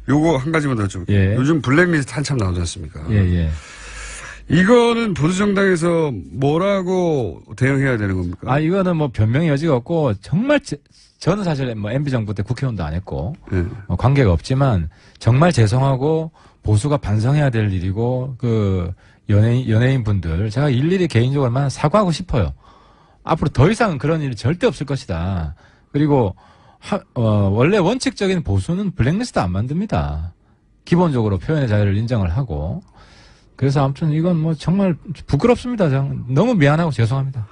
요거 한 가지만 더 좀. 예. 요즘 블랙리스트 한참 나오지 않습니까? 예. 이거는 보수정당에서 뭐라고 대응해야 되는 겁니까? 이거는 변명의 여지가 없고 정말 저는 사실 MB 정부 때 국회의원도 안 했고 관계가 없지만 정말 죄송하고 보수가 반성해야 될 일이고 그 연예인 분들 제가 일일이 개인적으로만 사과하고 싶어요. 앞으로 더 이상은 그런 일이 절대 없을 것이다. 그리고 원래 원칙적인 보수는 블랙리스트 안 만듭니다. 기본적으로 표현의 자유를 인정을 하고. 그래서 아무튼 이건 정말 부끄럽습니다. 너무 미안하고 죄송합니다.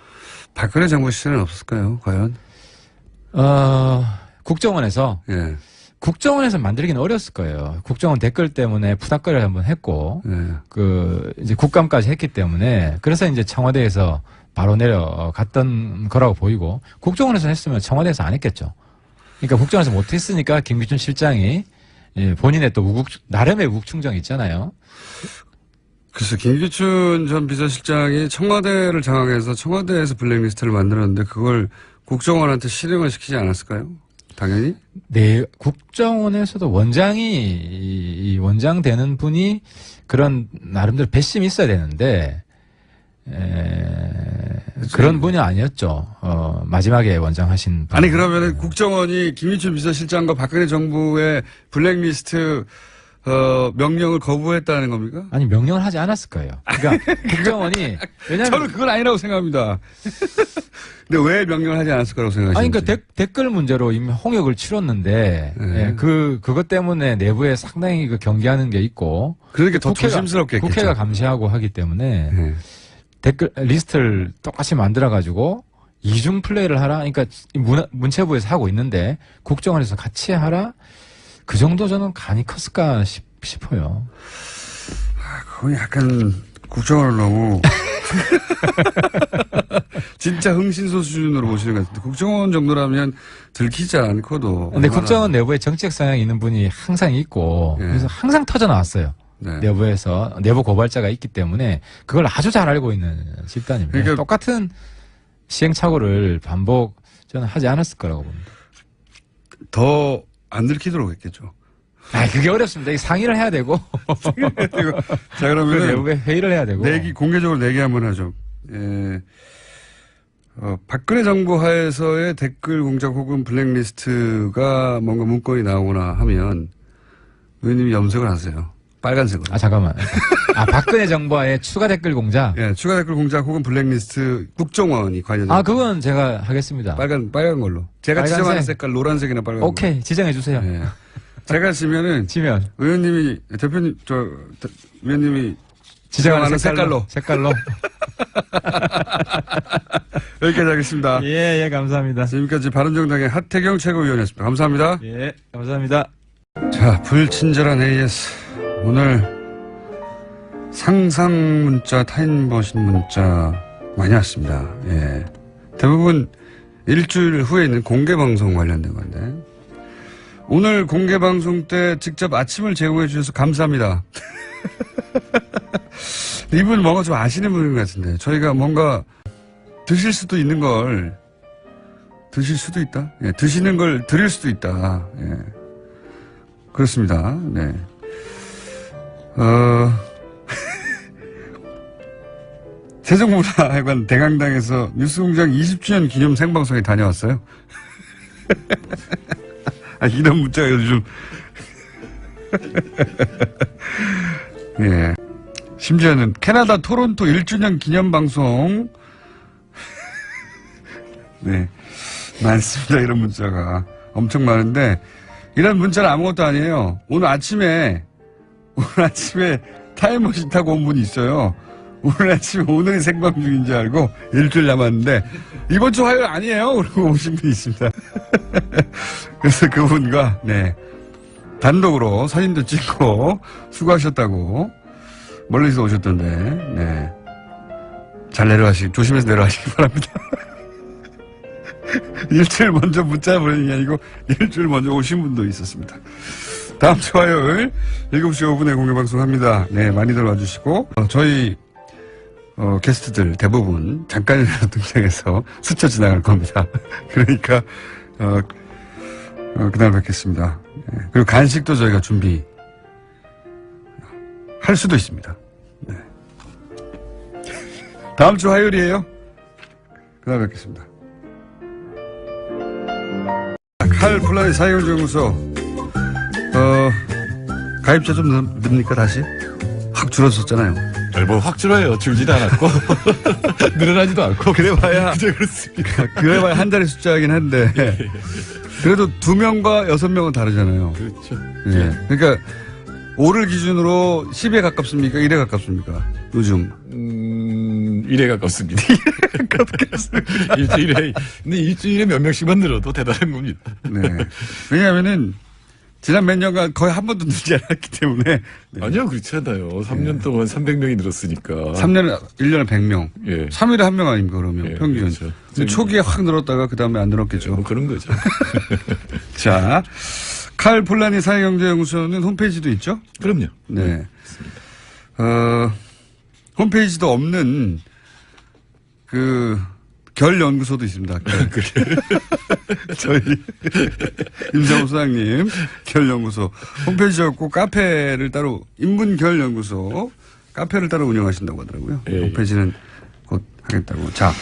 박근혜 정부 시절은 없었을까요? 과연? 국정원에서 예. 국정원에서 만들기는 어렸을 거예요. 국정원 댓글 때문에 푸닥거리를 한번 했고 이제 국감까지 했기 때문에 그래서 이제 청와대에서 바로 내려갔던 거라고 보이고 국정원에서 했으면 청와대에서 안 했겠죠. 그러니까 국정원에서 못했으니까 김기춘 실장이 본인의 또 나름의 우국충정이 있잖아요. 그래서 김기춘 전 비서실장이 청와대를 장악해서 청와대에서 블랙리스트를 만들었는데 그걸 국정원한테 실행을 시키지 않았을까요? 당연히? 네, 국정원에서도 이 원장 되는 분이 그런 나름대로 배심이 있어야 되는데 그런 분이 아니었죠. 마지막에 원장 하신 분. 그러면은 국정원이 김기춘 비서실장과 박근혜 정부의 블랙리스트 명령을 거부했다는 겁니까? 아니, 명령을 하지 않았을 거예요. 그러니까 국정원이, 왜냐면. 저는 그건 아니라고 생각합니다. 근데 왜 명령을 하지 않았을 거라고 생각하시는지. 아니, 그러니까 댓글 문제로 이미 홍역을 치렀는데, 예, 그것 때문에 내부에 상당히 그 경계하는 게 있고. 그러니까 더 조심스럽게 했겠죠. 국회가 감시하고 하기 때문에 댓글 리스트를 똑같이 만들어가지고 이중 플레이를 하라. 그러니까 문체부에서 하고 있는데 국정원에서 같이 하라. 그 정도 저는 간이 컸을까 싶어요. 그건 약간 국정원을 너무 진짜 흥신소 수준으로 보시는 것 같은데 국정원 정도라면 들키지 않고도. 근데 국정원 내부에 정책 성향이 있는 분이 항상 있고 그래서 항상 터져 나왔어요. 네. 내부에서 내부 고발자가 있기 때문에 그걸 아주 잘 알고 있는 집단입니다. 그러니까 똑같은 시행착오를 반복 저는 하지 않았을 거라고 봅니다. 더 안 들키도록 했겠죠. 그게 어렵습니다. 이 상의를 해야 되고. 자, 그러면 내부에 회의를 해야 되고. 공개적으로 내기 한번 하죠. 예. 박근혜 정부 하에서의 댓글 공작 혹은 블랙리스트가 뭔가 문건이 나오거나 하면 의원님이 염색을 하세요. 빨간색으로. 잠깐만. 박근혜 정부와의 추가 댓글 공작? 예, 추가 댓글 공작 혹은 블랙리스트 국정원이 관여된. 그건 제가 하겠습니다. 빨간 걸로. 제가 빨간색. 지정하는 색깔 노란색이나 빨간. 오케이, 지정해주세요. 예. 제가 지면. 의원님이, 위원님이 지정하는 색깔로. 여기까지 하겠습니다. 예, 감사합니다. 지금까지 바른정당의 하태경 최고위원이었습니다. 감사합니다. 예, 감사합니다. 자, 불친절한 AS. 오늘 상상 문자, 타인버신 문자 많이 왔습니다. 예. 대부분 일주일 후에 있는 공개방송 관련된 건데. 오늘 공개방송 때 직접 아침을 제공해 주셔서 감사합니다. 이분 뭔가 좀 아시는 분인 것 같은데. 저희가 뭔가 드실 수도 있는 걸 드실 수도 있다. 예. 드시는 걸 드릴 수도 있다. 예. 그렇습니다. 네. 세종문화회관 대강당에서 뉴스공장 20주년 기념 생방송에 다녀왔어요. 이런 문자가 요즘. 예. 심지어는 캐나다 토론토 1주년 기념 방송. 네. 많습니다. 이런 문자가. 엄청 많은데, 이런 문자는 아무것도 아니에요. 오늘 아침에 타임머신 타고 온 분이 있어요. 오늘 아침에 오늘이 생방 중인 줄 알고 일주일 남았는데 이번 주 화요일 아니에요? 그러고 오신 분이 있습니다. 그래서 그분과 단독으로 사진도 찍고 수고하셨다고 멀리서 오셨던데 잘 조심해서 내려가시기 바랍니다. 일주일 먼저 문자 보내는 게 아니고 일주일 먼저 오신 분도 있었습니다. 다음 주 화요일 7시 5분에 공개방송 합니다. 네, 많이들 와주시고, 저희, 게스트들 대부분 잠깐이라도 등장해서 스쳐 지나갈 겁니다. 그러니까, 그날 뵙겠습니다. 네, 그리고 간식도 저희가 준비, 할 수도 있습니다. 네. 다음 주 화요일이에요. 그날 뵙겠습니다. 칼 플라이 사회경제연구소 가입자 좀 늡니까 다시? 확 줄어졌잖아요. 뭐 확 줄어요. 줄지도 않았고 늘어나지도 않고. 그래봐야 그저 그렇습니다. 그래봐야 한 자리 숫자이긴 한데 그래도 2명과 6명은 다르잖아요. 그렇죠. 예. 그러니까 5를 기준으로 10에 가깝습니까? 1에 가깝습니까? 요즘 1에 가깝습니다. 근데 일주일에 몇 명씩만 늘어도 대단한 겁니다. 네. 왜냐하면은 지난 몇 년간 거의 한 번도 늘지 않았기 때문에. 네. 아니요, 그렇지 않아요. 3년 동안 300명이 늘었으니까. 3년에 1년에 100명. 예. 3일에 1명 아닙니까 그러면 평균. 그렇죠. 초기에 확 늘었다가 그 다음에 안 늘었겠죠. 뭐 그런 거죠. 자, 칼 폴라니 사회경제연구소는 홈페이지도 있죠? 그럼요. 네. 홈페이지도 없는 결 연구소도 있습니다. 저희 임정우 소장님 결 연구소 홈페이지가 없고 카페를 따로 인문 결 연구소 카페를 따로 운영하신다고 하더라고요. 예. 홈페이지는 곧 하겠다고. 자,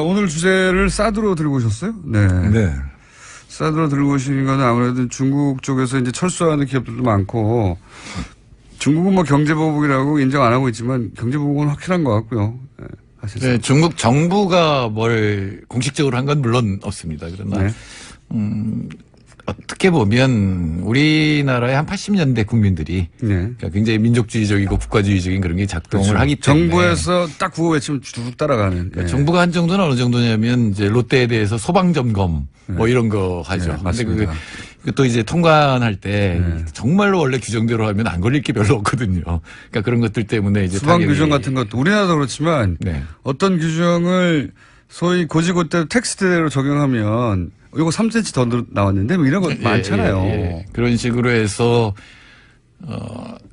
오늘 주제를 사드로 들고 오셨어요? 네. 네. 사드로 들고 오시는 거는 아무래도 중국 쪽에서 이제 철수하는 기업들도 많고 중국은 뭐 경제보복이라고 인정 안 하고 있지만 경제보복은 확실한 것 같고요. 네, 중국 정부가 뭘 공식적으로 한 건 물론 없습니다. 그러나 어떻게 보면 우리나라의 한 80년대 국민들이 그러니까 굉장히 민족주의적이고 국가주의적인 그런 게 작동을 그렇죠. 하기 때문에 정부에서 딱 구호 외치면 쭉 따라가는. 그러니까 정부가 한 정도는 어느 정도냐면 이제 롯데에 대해서 소방 점검 뭐 이런 거 하죠. 네, 맞습니다. 근데 또 이제 통관할 때 정말로 원래 규정대로 하면 안 걸릴 게 별로 없거든요. 그러니까 그런 것들 때문에 이제 수방 규정 같은 것도 우리나라도 그렇지만 어떤 규정을 소위 고지고대로 텍스트대로 적용하면 이거 3cm 더 나왔는데 뭐 이런 거 많잖아요. 그런 식으로 해서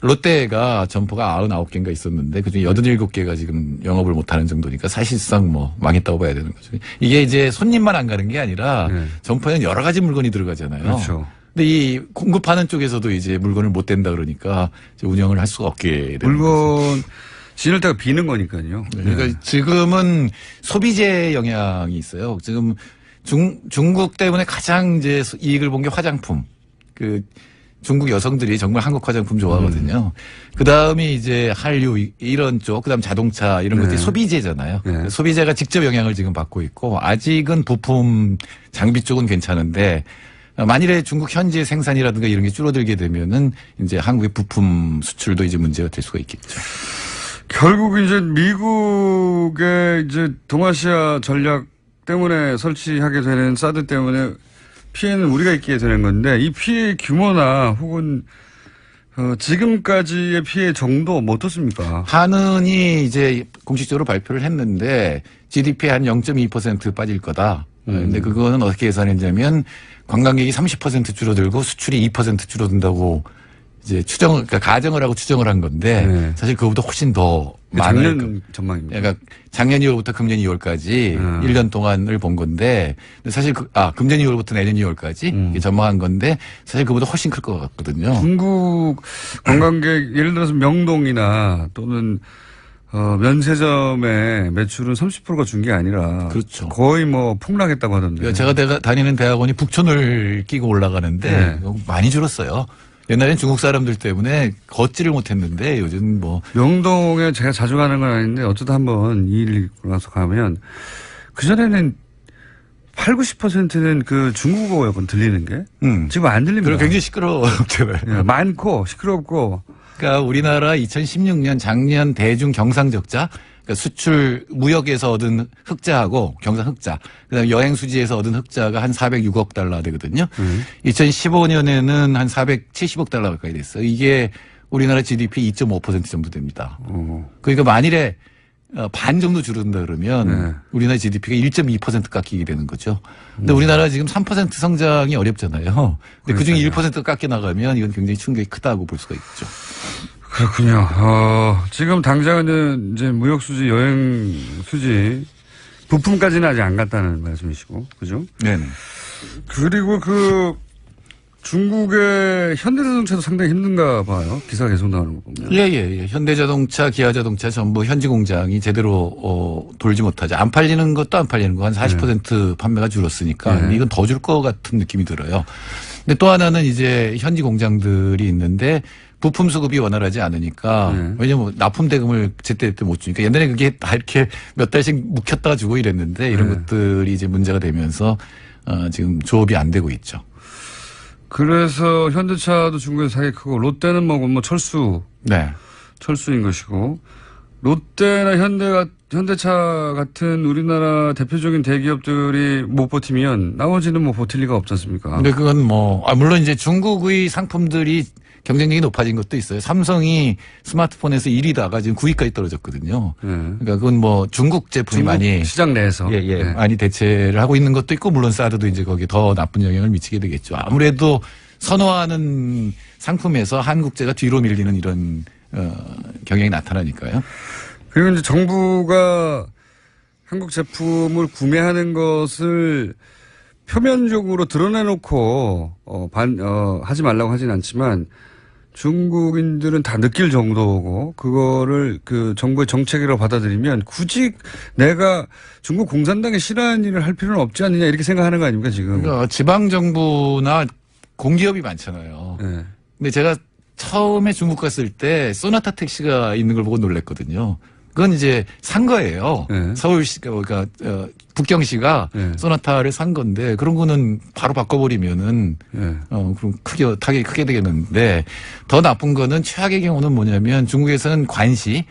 롯데가 점포가 99개인가 있었는데 그중에 87개가 지금 영업을 못하는 정도니까 사실상 뭐 망했다고 봐야 되는 거죠. 이게 이제 손님만 안 가는 게 아니라 점포에는 여러 가지 물건이 들어가잖아요. 그렇죠. 근데 이 공급하는 쪽에서도 이제 물건을 못 댄다 그러니까 이제 운영을 할 수가 없게 되는 물건 진을 때가 비는 거니까요. 그러니까 지금은 소비재 영향이 있어요. 지금 중국 때문에 가장 이제 이익을 본 게 화장품. 중국 여성들이 정말 한국 화장품 좋아하거든요. 그 다음이 이제 한류 이런 쪽, 그 다음 자동차 이런 것들이 소비재잖아요. 소비재가 직접 영향을 지금 받고 있고 아직은 부품 장비 쪽은 괜찮은데 만일에 중국 현지 생산이라든가 이런 게 줄어들게 되면은 이제 한국의 부품 수출도 이제 문제가 될 수가 있겠죠. 결국 이제 미국의 이제 동아시아 전략 때문에 설치하게 되는 사드 때문에 피해는 우리가 입게 되는 건데 이 피해 규모나 혹은 지금까지의 피해 정도 뭐 어떻습니까? 한은이 이제 공식적으로 발표를 했는데 GDP 한 0.2% 빠질 거다. 근데 그거는 어떻게 계산했냐면 관광객이 30% 줄어들고 수출이 2% 줄어든다고 이제 그러니까 가정을 하고 추정을 한 건데 사실 그거보다 훨씬 더 많은 작년 전망입니다. 그러니까 작년 2월부터 금년 2월까지 1년 동안을 본 건데 사실 금년 2월부터 내년 2월까지 전망한 건데 사실 그보다 훨씬 클 것 같거든요. 중국 관광객 예를 들어서 명동이나 또는 면세점의 매출은 30%가 준 게 아니라 그렇죠. 거의 뭐 폭락했다고 하던데. 제가 다니는 대학원이 북촌을 끼고 올라가는데 많이 줄었어요. 옛날엔 중국 사람들 때문에 걷지를 못했는데 요즘 뭐 명동에 제가 자주 가는 건 아닌데 어쩌다 한번 이 일이 있고 나서 가면 그전에는 80~90%는 그 중국어였거든 들리는 게. 지금 안 들립니다. 그리고 굉장히 시끄러웠잖아요. 많고 시끄럽고. 그러니까 우리나라 2016년 작년 대중 경상적자 그러니까 수출 무역에서 얻은 흑자하고 경상 흑자, 그다음에 여행 수지에서 얻은 흑자가 한 406억 달러 되거든요. 2015년에는 한 470억 달러 가까이 됐어요. 이게 우리나라 GDP 2.5% 정도 됩니다. 그러니까 만일에 반 정도 줄어든다 그러면 우리나라 GDP가 1.2% 깎이게 되는 거죠. 근데 우리나라 지금 3% 성장이 어렵잖아요. 근데 그중에 1% 깎여 나가면 이건 굉장히 충격이 크다고 볼 수가 있죠. 그렇군요. 지금 당장은 이제 무역 수지, 여행 수지, 부품까지는 아직 안 갔다는 말씀이시고, 그죠? 네네. 그리고 중국의 현대자동차도 상당히 힘든가 봐요. 기사 계속 나오는 거 보면. 예. 현대자동차, 기아자동차 전부 현지 공장이 제대로 돌지 못하죠. 안 팔리는 것도 안 팔리는 거 한 40% 판매가 줄었으니까 이건 더 줄 것 같은 느낌이 들어요. 근데 또 하나는 이제 현지 공장들이 있는데 부품 수급이 원활하지 않으니까 왜냐면 납품 대금을 제때 못 주니까 옛날에 그게 다 이렇게 몇 달씩 묵혔다가 주고 이랬는데 이런 것들이 이제 문제가 되면서 지금 조업이 안 되고 있죠. 그래서 현대차도 중국에서 사기 크고 롯데는 뭐 철수인 것이고 롯데나 현대차 같은 우리나라 대표적인 대기업들이 못 버티면 나머지는 뭐 버틸 리가 없지 않습니까? 근데 그건 물론 이제 중국의 상품들이 경쟁력이 높아진 것도 있어요. 삼성이 스마트폰에서 1위다가 지금 9위까지 떨어졌거든요. 그러니까 그건 중국 제품이 많이 시장 내에서 많이 대체를 하고 있는 것도 있고 물론 사드도 이제 거기에 더 나쁜 영향을 미치게 되겠죠. 아무래도 선호하는 상품에서 한국제가 뒤로 밀리는 이런 경향이 나타나니까요. 그리고 이제 정부가 한국 제품을 구매하는 것을 표면적으로 드러내놓고 하지 말라고 하진 않지만 중국인들은 다 느낄 정도고 그거를 그 정부의 정책이라고 받아들이면 굳이 내가 중국 공산당에 싫어하는 일을 할 필요는 없지 않느냐 이렇게 생각하는 거 아닙니까 지금? 그러니까 지방 정부나 공기업이 많잖아요. 네. 근데 제가 처음에 중국 갔을 때 소나타 택시가 있는 걸 보고 놀랐거든요. 그건 이제 산 거예요. 네. 서울시가 그러니까 북경시가 네. 소나타를 산 건데 그런 거는 바로 바꿔버리면은 네. 그럼 타격이 크게 되겠는데 더 나쁜 거는 최악의 경우는 뭐냐면 중국에서는 관시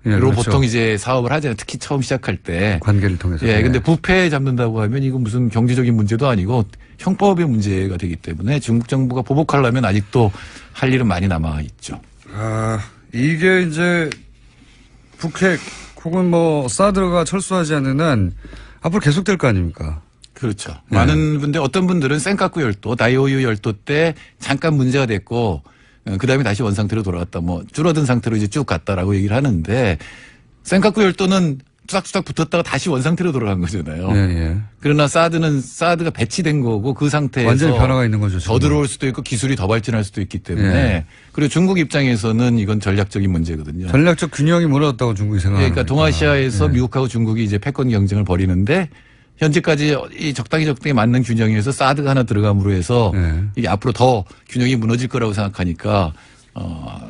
예, 로 그렇죠. 보통 이제 사업을 하잖아요. 특히 처음 시작할 때. 관계를 통해서. 예, 근데 부패 잡는다고 하면 이건 무슨 경제적인 문제도 아니고 형법의 문제가 되기 때문에 중국 정부가 보복하려면 아직도 할 일은 많이 남아 있죠. 아, 이게 이제 북핵 혹은 뭐 사드가 철수하지 않는 한 앞으로 계속될 거 아닙니까? 그렇죠. 네. 많은 분들, 어떤 분들은 센카쿠 열도, 다이오유 열도 때 잠깐 문제가 됐고, 그 다음에 다시 원상태로 돌아갔다, 뭐, 줄어든 상태로 이제 쭉 갔다라고 얘기를 하는데, 센카쿠 열도는 뚜닥뚜닥 붙었다가 다시 원상태로 돌아간 거잖아요. 예, 예. 그러나 사드가 배치된 거고 그 상태에서 완전히 변화가 있는 거죠. 더 들어올 수도 있고 기술이 더 발전할 수도 있기 때문에 예. 그리고 중국 입장에서는 이건 전략적인 문제거든요. 전략적 균형이 무너졌다고 중국이 생각합니다. 그러니까 동아시아에서 예. 미국하고 중국이 이제 패권 경쟁을 벌이는데 현재까지 이 적당히 맞는 균형에서 사드가 하나 들어감으로 해서 예. 이게 앞으로 더 균형이 무너질 거라고 생각하니까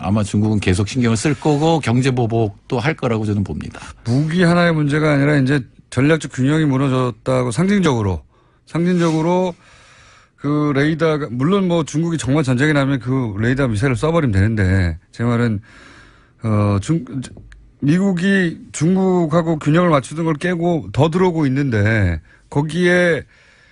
아마 중국은 계속 신경을 쓸 거고 경제 보복도 할 거라고 저는 봅니다. 무기 하나의 문제가 아니라 이제 전략적 균형이 무너졌다고 상징적으로 그 레이더가 물론 뭐 중국이 정말 전쟁이 나면 그 레이더 미사일을 쏴버리면 되는데 제 말은 미국이 중국하고 균형을 맞추는 걸 깨고 더 들어오고 있는데 거기에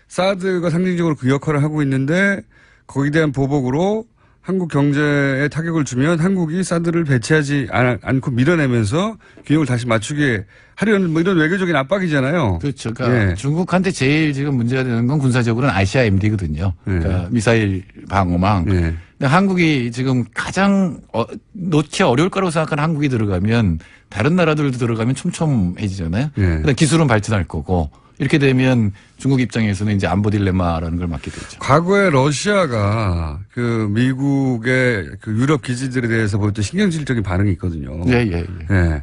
사드가 상징적으로 그 역할을 하고 있는데 거기에 대한 보복으로 한국 경제에 타격을 주면 한국이 사드를 배치하지 않고 밀어내면서 균형을 다시 맞추게 하려는 뭐 이런 외교적인 압박이잖아요. 그렇죠. 그러니까 예. 중국한테 제일 지금 문제가 되는 건 군사적으로는 ICBMD거든요. 그러니까 미사일 방어망. 예. 근데 한국이 지금 가장 놓기 어려울 거라고 생각하는 한국이 들어가면 다른 나라들도 들어가면 촘촘해지잖아요. 예. 근데 기술은 발전할 거고 이렇게 되면 중국 입장에서는 이제 안보 딜레마라는 걸 맞게 되죠. 과거에 러시아가 그 미국의 그 유럽 기지들에 대해서 보였던 신경질적인 반응이 있거든요. 예. 예.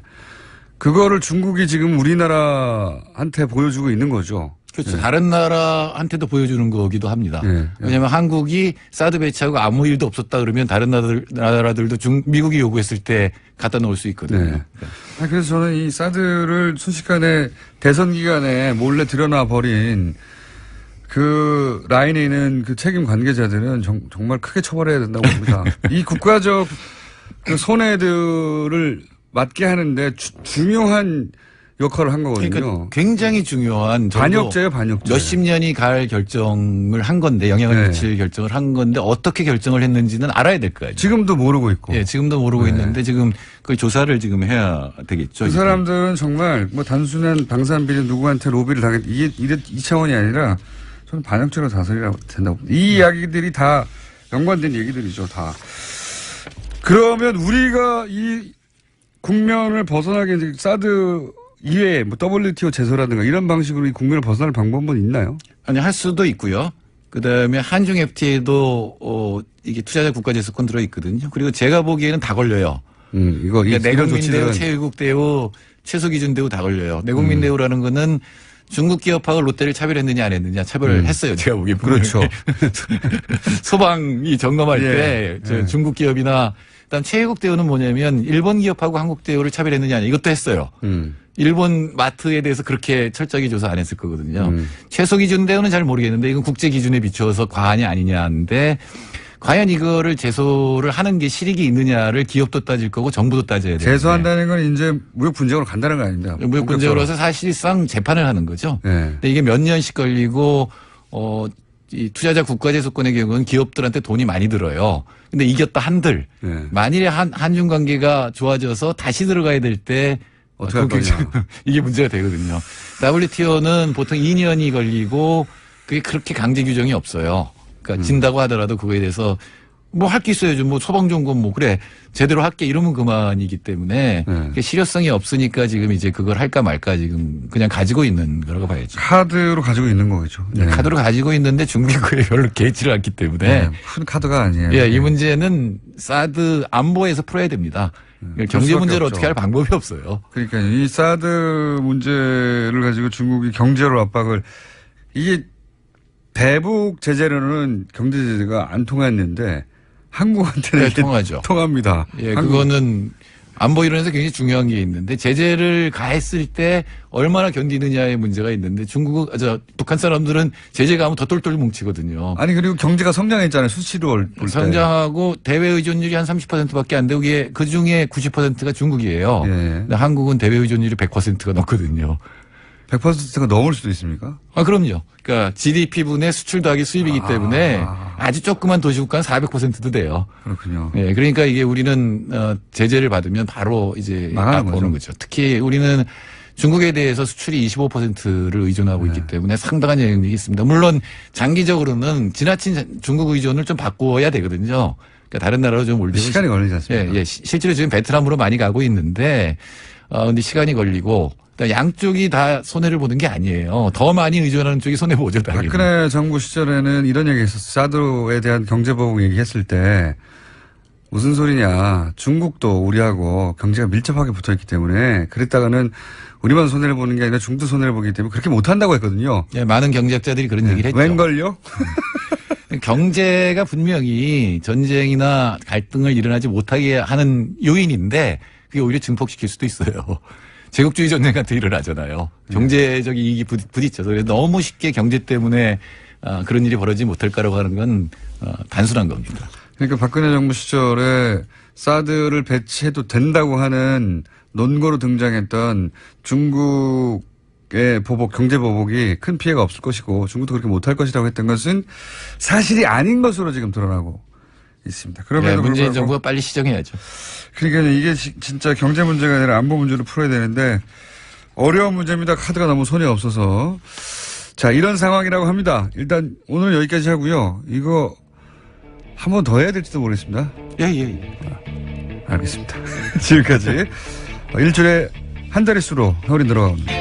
그거를 중국이 지금 우리나라한테 보여주고 있는 거죠. 그렇죠. 다른 나라한테도 보여주는 거기도 합니다. 예. 왜냐하면 한국이 사드 배치하고 아무 일도 없었다 그러면 다른 나라들도 미국이 요구했을 때 갖다 놓을 수 있거든요. 네. 그래서 저는 이 사드를 순식간에 대선 기간에 몰래 들여놔 버린 그 라인에 있는 그 책임 관계자들은 정말 크게 처벌해야 된다고 봅니다. 이 국가적 그 손해들을 맞게 하는데 중요한 역할을 한 거거든요. 그러니까 굉장히 중요한 반역죄예요, 반역죄. 몇십 년이 갈 결정을 한 건데 영향을 미칠 결정을 한 건데 어떻게 결정을 했는지는 알아야 될 거예요. 지금도 모르고 있고. 예, 지금도 모르고 있는데 지금 그 조사를 지금 해야 되겠죠. 그 사람들은 정말 뭐 단순한 방산 비리 누구한테 로비를 당했 이 차원이 아니라 저는 반역죄로 다스려야 된다고 봅니다. 이 이야기들이 다 연관된 얘기들이죠, 다. 그러면 우리가 이 국면을 벗어나게 이제 사드 이외에 뭐 WTO 제소라든가 이런 방식으로 이 국면을 벗어날 방법은 있나요? 아니, 할 수도 있고요. 그 다음에 한중 FTA도 이게 투자자 국가제소권 들어있거든요. 그리고 제가 보기에는 다 걸려요. 이거 그러니까 이런 내국민 대우, 조치들은 체육 대우, 최소기준 대우 다 걸려요. 내국민 대우라는 거는 중국 기업하고 롯데를 차별했느냐 안 했느냐 차별을 했어요. 제가 보기엔. 그렇죠. 소방이 점검할 때 예. 중국 기업이나 그다음 체육 대우는 뭐냐면 일본 기업하고 한국 대우를 차별했느냐 이것도 했어요. 일본 마트에 대해서 그렇게 철저하게 조사 안 했을 거거든요. 최소 기준 대우는 잘 모르겠는데 이건 국제 기준에 비추어서 과하냐 아니냐인데 과연 이거를 제소를 하는 게 실익이 있느냐를 기업도 따질 거고 정부도 따져야 돼요. 제소한다는 건 이제 무역 분쟁으로 간다는 거 아닙니까? 무역 분쟁으로서 사실상 재판을 하는 거죠. 네. 근데 이게 몇 년씩 걸리고 이 투자자 국가제소권의 경우는 기업들한테 돈이 많이 들어요. 근데 이겼다 한들 네. 만일에 한중 관계가 좋아져서 다시 들어가야 될 때 어떻게 할 거냐. 이게 문제가 되거든요. WTO는 보통 2년이 걸리고 그게 그렇게 강제 규정이 없어요. 그러니까 진다고 하더라도 그거에 대해서 뭐 할 게 있어야죠. 뭐 소방정권 뭐 그래 제대로 할게 이러면 그만이기 때문에 실효성이 없으니까 지금 이제 그걸 할까 말까 지금 그냥 가지고 있는 거라고 봐야죠. 카드로 가지고 있는 거겠죠. 네. 카드로 가지고 있는데 중국에 별로 개의치를 않기 때문에 큰 카드가 아니에요. 예, 이 문제는 사드 안보에서 풀어야 됩니다. 경제 문제를 어떻게 할 방법이 없어요. 그러니까 이 사드 문제를 가지고 중국이 경제로 압박을 이게 대북 제재로는 경제 제재가 안 통했는데 한국한테는 네, 통하죠. 통합니다. 예, 그거는 안보 이론에서 굉장히 중요한 게 있는데 제재를 가했을 때 얼마나 견디느냐의 문제가 있는데 북한 사람들은 제재 가하면 더 똘똘 뭉치거든요. 아니 그리고 경제가 성장했잖아요. 수치로 볼 때. 성장하고 대외 의존율이 한 30%밖에 안 되고 이게 그 중에 90%가 중국이에요. 예. 근데 한국은 대외 의존율이 100%가 넘거든요. 100%가 넘을 수도 있습니까? 아, 그럼요. 그러니까 GDP 분의 수출 더하기 수입이기 때문에 아주 조그만 도시국가는 400%도 돼요. 그렇군요. 예, 그러니까 이게 우리는 제재를 받으면 바로 이제 오는 거죠. 특히 우리는 중국에 대해서 수출이 25%를 의존하고 있기 때문에 상당한 영향력이 있습니다. 물론 장기적으로는 지나친 중국 의존을 좀 바꾸어야 되거든요. 그러니까 다른 나라로 좀 올리고 시간이 걸리지 않습니까? 예, 예. 실제로 지금 베트남으로 많이 가고 있는데 근데 시간이 걸리고 양쪽이 다 손해를 보는 게 아니에요. 더 많이 의존하는 쪽이 손해보죠, 당연히. 박근혜 정부 시절에는 이런 얘기 했었어요. 사드에 대한 경제보복 얘기했을 때 무슨 소리냐. 중국도 우리하고 경제가 밀접하게 붙어있기 때문에 그랬다가는 우리만 손해를 보는 게 아니라 중국도 손해를 보기 때문에 그렇게 못한다고 했거든요. 예, 많은 경제학자들이 그런 얘기를 했죠. 웬걸요? 경제가 분명히 전쟁이나 갈등을 일어나지 못하게 하는 요인인데 그게 오히려 증폭시킬 수도 있어요. 제국주의 전쟁 같은 게 일어나잖아요. 경제적 이익이 부딪혀서 그래서 너무 쉽게 경제 때문에 그런 일이 벌어지지 못할 거라고 하는 건 단순한 겁니다. 그러니까 박근혜 정부 시절에 사드를 배치해도 된다고 하는 논거로 등장했던 중국의 보복, 경제 보복이 큰 피해가 없을 것이고 중국도 그렇게 못할 것이라고 했던 것은 사실이 아닌 것으로 지금 드러나고 있습니다. 그러면 문재인 정부가 빨리 시정해야죠. 그러니까 이게 진짜 경제 문제가 아니라 안보 문제로 풀어야 되는데 어려운 문제입니다. 카드가 너무 손이 없어서. 자, 이런 상황이라고 합니다. 일단 오늘 여기까지 하고요. 이거 한 번 더 해야 될지도 모르겠습니다. 예. 알겠습니다. 지금까지 일주일에 한 자릿수로 서울이 늘어갑니다.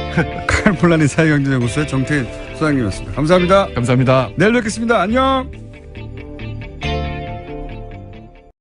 칼폴라니 사회경제연구소의 정태인 소장님이었습니다. 감사합니다. 감사합니다. 내일 뵙겠습니다. 안녕.